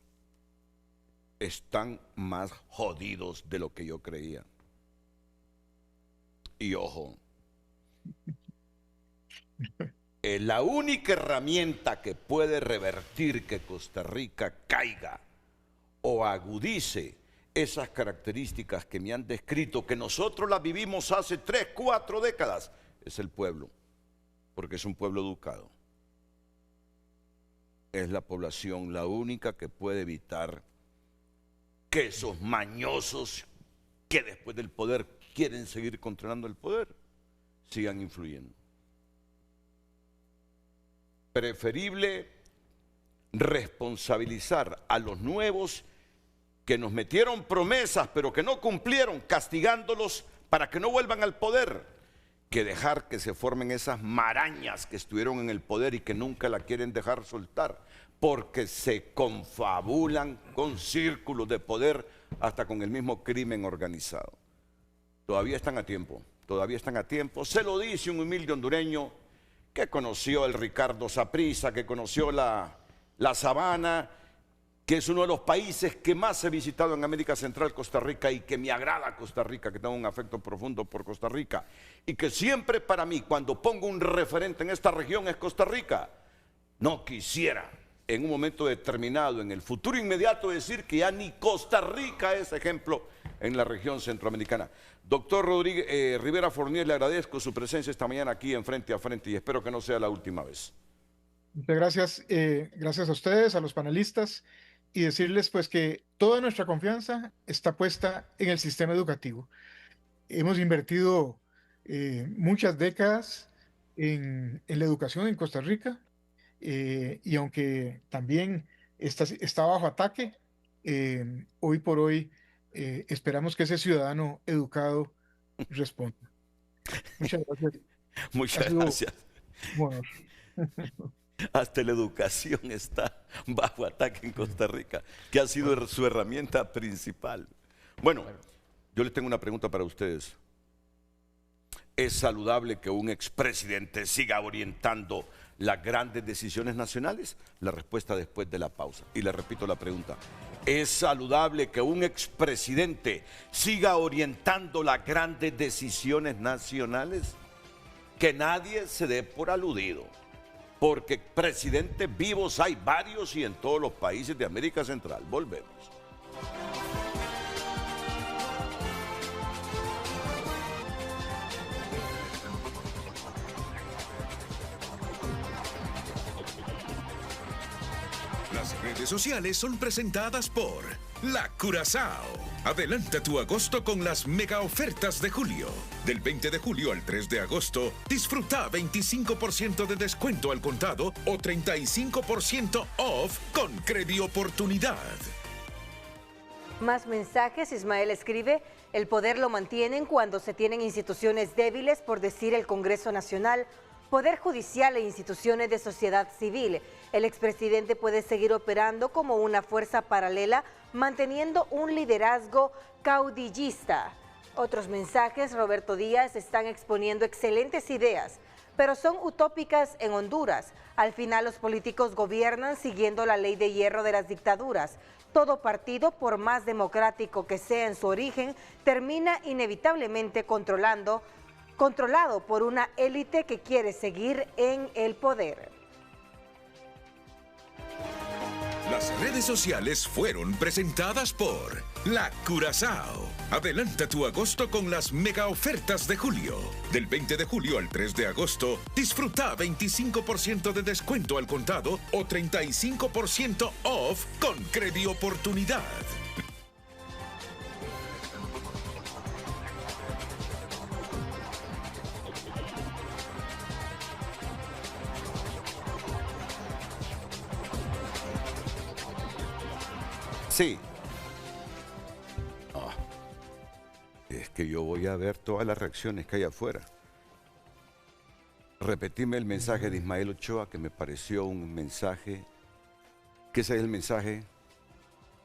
Están más jodidos de lo que yo creía. Y ojo, la única herramienta que puede revertir que Costa Rica caiga o agudice esas características que me han descrito, que nosotros las vivimos hace 3, 4 décadas, es el pueblo, porque es un pueblo educado. Es la población la única que puede evitar que esos mañosos que después del poder quieren seguir controlando el poder, sigan influyendo. Preferible responsabilizar a los nuevos que nos metieron promesas pero que no cumplieron, castigándolos para que no vuelvan al poder, que dejar que se formen esas marañas que estuvieron en el poder y que nunca la quieren dejar soltar, porque se confabulan con círculos de poder hasta con el mismo crimen organizado. Todavía están a tiempo, todavía están a tiempo. Se lo dice un humilde hondureño que conoció el Ricardo Saprissa, que conoció la Sabana, que es uno de los países que más he visitado en América Central, Costa Rica, y que me agrada Costa Rica, que tengo un afecto profundo por Costa Rica, y que siempre para mí, cuando pongo un referente en esta región, es Costa Rica. No quisiera en un momento determinado, en el futuro inmediato, decir que ya ni Costa Rica es ejemplo en la región centroamericana. Doctor Rivera Fournier, le agradezco su presencia esta mañana aquí en Frente a Frente y espero que no sea la última vez. Muchas gracias, gracias a ustedes, a los panelistas, y decirles pues que toda nuestra confianza está puesta en el sistema educativo. Hemos invertido muchas décadas en la educación en Costa Rica, y aunque también está bajo ataque, hoy por hoy esperamos que ese ciudadano educado responda. Muchas gracias. Muchas gracias. Bueno. Hasta la educación está bajo ataque en Costa Rica, que ha sido su herramienta principal. Bueno, yo les tengo una pregunta para ustedes. ¿Es saludable que un expresidente siga orientando las grandes decisiones nacionales? La respuesta después de la pausa. Y le repito la pregunta. ¿Es saludable que un expresidente siga orientando las grandes decisiones nacionales? Que nadie se dé por aludido, porque presidentes vivos hay varios y en todos los países de América Central. Volvemos. redes sociales son presentadas por La Curazao. Adelanta tu agosto con las mega ofertas de julio. Del 20 de julio al 3 de agosto, disfruta 25% de descuento al contado o 35% off con Credi Oportunidad. Más mensajes. Ismael escribe: el poder lo mantienen cuando se tienen instituciones débiles, por decir el Congreso Nacional, Poder Judicial e instituciones de sociedad civil. El expresidente puede seguir operando como una fuerza paralela, manteniendo un liderazgo caudillista. Otros mensajes. Roberto Díaz: están exponiendo excelentes ideas, pero son utópicas en Honduras. Al final los políticos gobiernan siguiendo la ley de hierro de las dictaduras. Todo partido, por más democrático que sea en su origen, termina inevitablemente controlado por una élite que quiere seguir en el poder. Las redes sociales fueron presentadas por La Curazao. Adelanta tu agosto con las mega ofertas de julio. Del 20 de julio al 3 de agosto, disfruta 25% de descuento al contado o 35% off con Credi Oportunidad. Sí. Es que yo voy a ver todas las reacciones que hay afuera. Repetime el mensaje de Ismael Ochoa, que me pareció un mensaje, que ese es el mensaje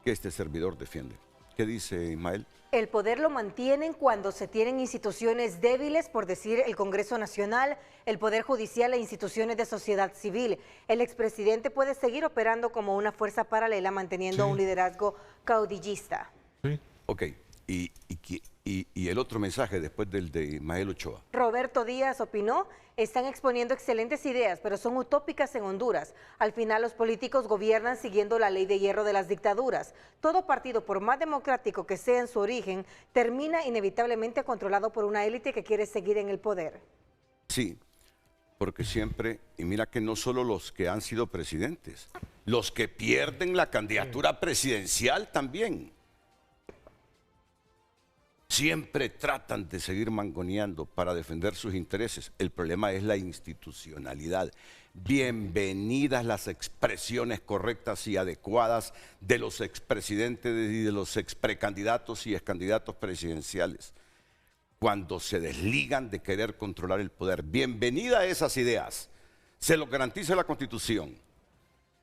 que este servidor defiende. ¿Qué dice Ismael? El poder lo mantienen cuando se tienen instituciones débiles, por decir el Congreso Nacional, el Poder Judicial e instituciones de sociedad civil. El expresidente puede seguir operando como una fuerza paralela, manteniendo un liderazgo caudillista. Sí. Ok, y el otro mensaje después del de Ismael Ochoa. Roberto Díaz opinó: están exponiendo excelentes ideas, pero son utópicas en Honduras. Al final los políticos gobiernan siguiendo la ley de hierro de las dictaduras. Todo partido, por más democrático que sea en su origen, termina inevitablemente controlado por una élite que quiere seguir en el poder. Sí, porque siempre, y mira que no solo los que han sido presidentes, los que pierden la candidatura presidencial también. Siempre tratan de seguir mangoneando para defender sus intereses. El problema es la institucionalidad. Bienvenidas las expresiones correctas y adecuadas de los expresidentes y de los exprecandidatos y excandidatos presidenciales, cuando se desligan de querer controlar el poder. Bienvenida a esas ideas. Se lo garantiza la Constitución.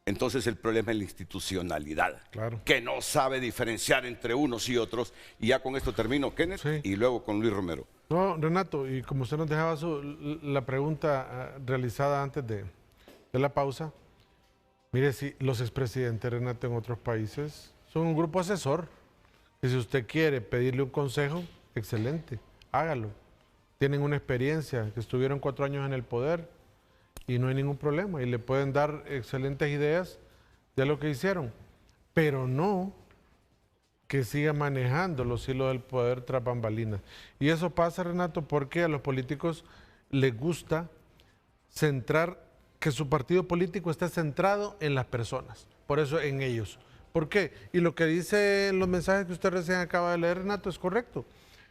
Entonces el problema es la institucionalidad, Claro. que no sabe diferenciar entre unos y otros. Y ya con esto termino, Kenneth, Sí. y luego con Luis Romero. No, Renato, y como usted nos dejaba la pregunta realizada antes de la pausa, mire, si los expresidentes, Renato, en otros países son un grupo asesor, que si usted quiere pedirle un consejo, excelente, hágalo. Tienen una experiencia, que estuvieron 4 años en el poder y no hay ningún problema, y le pueden dar excelentes ideas de lo que hicieron, pero no que siga manejando los hilos del poder tras bambalinas. Y eso pasa, Renato, porque a los políticos les gusta centrar, que su partido político esté centrado en las personas, por eso en ellos. ¿Por qué? Y lo que dicen los mensajes que usted recién acaba de leer, Renato, es correcto.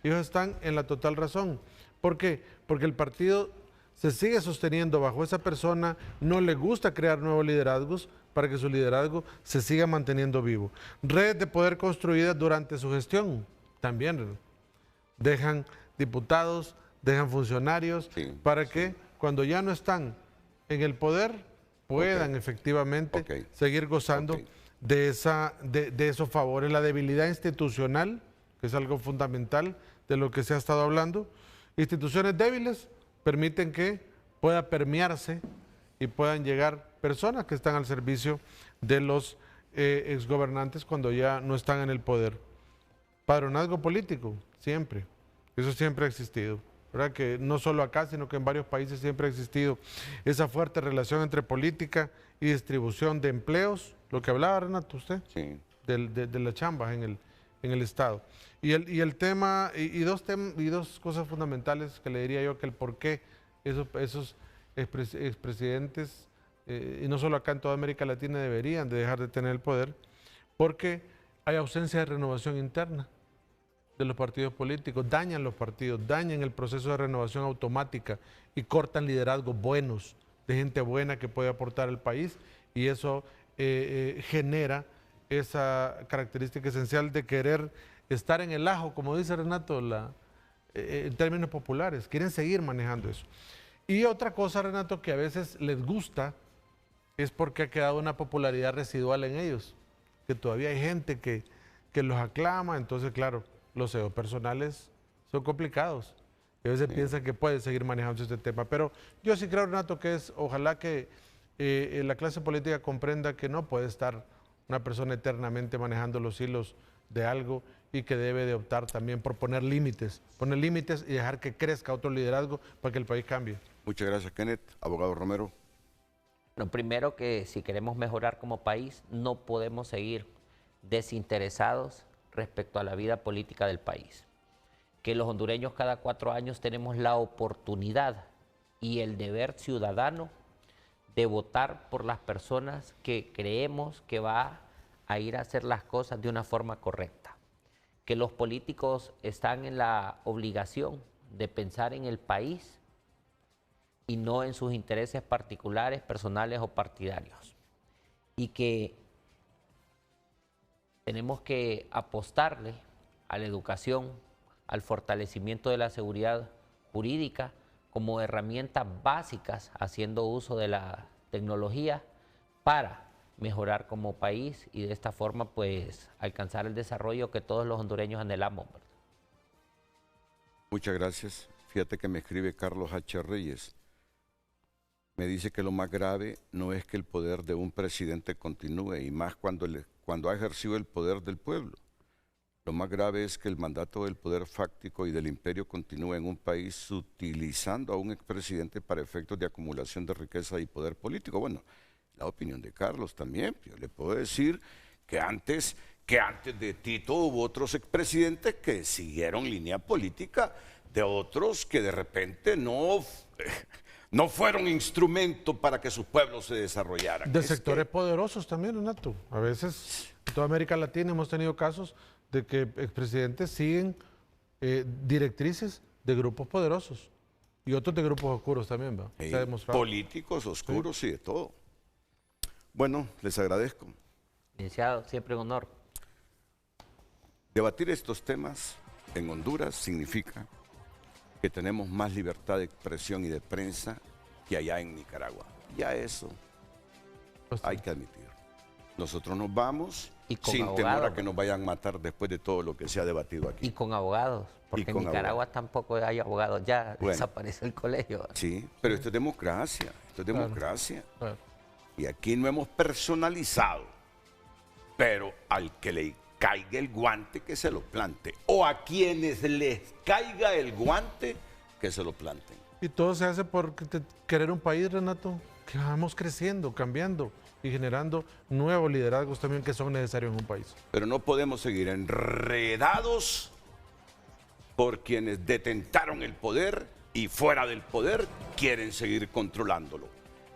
Ellos están en la total razón. ¿Por qué? Porque el partido se sigue sosteniendo bajo esa persona, no le gusta crear nuevos liderazgos para que su liderazgo se siga manteniendo vivo. Redes de poder construidas durante su gestión, también dejan diputados, dejan funcionarios, Sí, para que cuando ya no están en el poder puedan efectivamente seguir gozando de esos favores. La debilidad institucional, que es algo fundamental de lo que se ha estado hablando. Instituciones débiles permiten que pueda permearse y puedan llegar personas que están al servicio de los exgobernantes cuando ya no están en el poder. Padronazgo político, siempre. Eso siempre ha existido. ¿Verdad? Que no solo acá, sino que en varios países siempre ha existido esa fuerte relación entre política y distribución de empleos, lo que hablaba, Renato, usted, Sí. de las chambas en el Estado. Y el tema, y dos cosas fundamentales que le diría yo, que el por qué esos expresidentes y no solo acá en toda América Latina, deberían de dejar de tener el poder, porque hay ausencia de renovación interna de los partidos políticos, dañan los partidos, dañan el proceso de renovación automática y cortan liderazgos buenos, de gente buena que puede aportar al país, y eso genera esa característica esencial de querer estar en el ajo, como dice Renato, en términos populares, quieren seguir manejando eso. Y otra cosa, Renato, que a veces les gusta, es porque ha quedado una popularidad residual en ellos, que todavía hay gente que los aclama, entonces claro, los egos personales son complicados. Y a veces piensan que puede seguir manejando este tema. Pero yo sí creo, Renato, que ojalá que la clase política comprenda que no puede estar una persona eternamente manejando los hilos de algo y que debe de optar también por poner límites y dejar que crezca otro liderazgo para que el país cambie. Muchas gracias, Kenneth. Abogado Romero. Lo primero, que si queremos mejorar como país, no podemos seguir desinteresados respecto a la vida política del país. Que los hondureños cada 4 años tenemos la oportunidad y el deber ciudadano de votar por las personas que creemos que va a ir a hacer las cosas de una forma correcta. Que los políticos están en la obligación de pensar en el país y no en sus intereses particulares, personales o partidarios. Y que tenemos que apostarle a la educación, al fortalecimiento de la seguridad jurídica como herramientas básicas, haciendo uso de la tecnología para mejorar como país y de esta forma pues alcanzar el desarrollo que todos los hondureños anhelamos, ¿verdad? Muchas gracias. Fíjate que me escribe Carlos H. Reyes. Me dice que lo más grave no es que el poder de un presidente continúe, y más cuando ha ejercido el poder del pueblo. Lo más grave es que el mandato del poder fáctico y del imperio continúe en un país utilizando a un expresidente para efectos de acumulación de riqueza y poder político. Bueno, la opinión de Carlos también. Yo le puedo decir que antes de Tito hubo otros expresidentes que siguieron línea política de otros que de repente no fueron instrumento para que sus pueblos se desarrollaran. De sectores poderosos también, Renato. A veces en toda América Latina hemos tenido casos de que expresidentes siguen directrices de grupos poderosos y otros de grupos oscuros también, ¿va? Se ha demostrado. Políticos oscuros y de todo. Bueno, les agradezco. Licenciado, siempre un honor. Debatir estos temas en Honduras significa que tenemos más libertad de expresión y de prensa que allá en Nicaragua. Ya eso hay que admitir. Nosotros nos vamos sin temor a que nos vayan a matar después de todo lo que se ha debatido aquí. Y con abogados, porque en Nicaragua tampoco hay abogados, ya desapareció el colegio. Sí, pero esto es democracia, Y aquí no hemos personalizado, pero al que le caiga el guante, que se lo plante. O a quienes les caiga el guante, que se lo planten. Y todo se hace por querer un país, Renato, que vamos creciendo, cambiando y generando nuevos liderazgos también que son necesarios en un país. Pero no podemos seguir enredados por quienes detentaron el poder y fuera del poder quieren seguir controlándolo.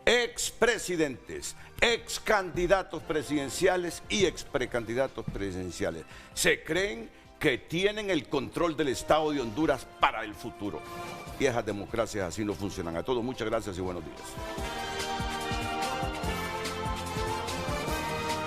Expresidentes, excandidatos presidenciales y exprecandidatos presidenciales se creen que tienen el control del Estado de Honduras para el futuro. Y esas democracias así no funcionan. A todos muchas gracias y buenos días.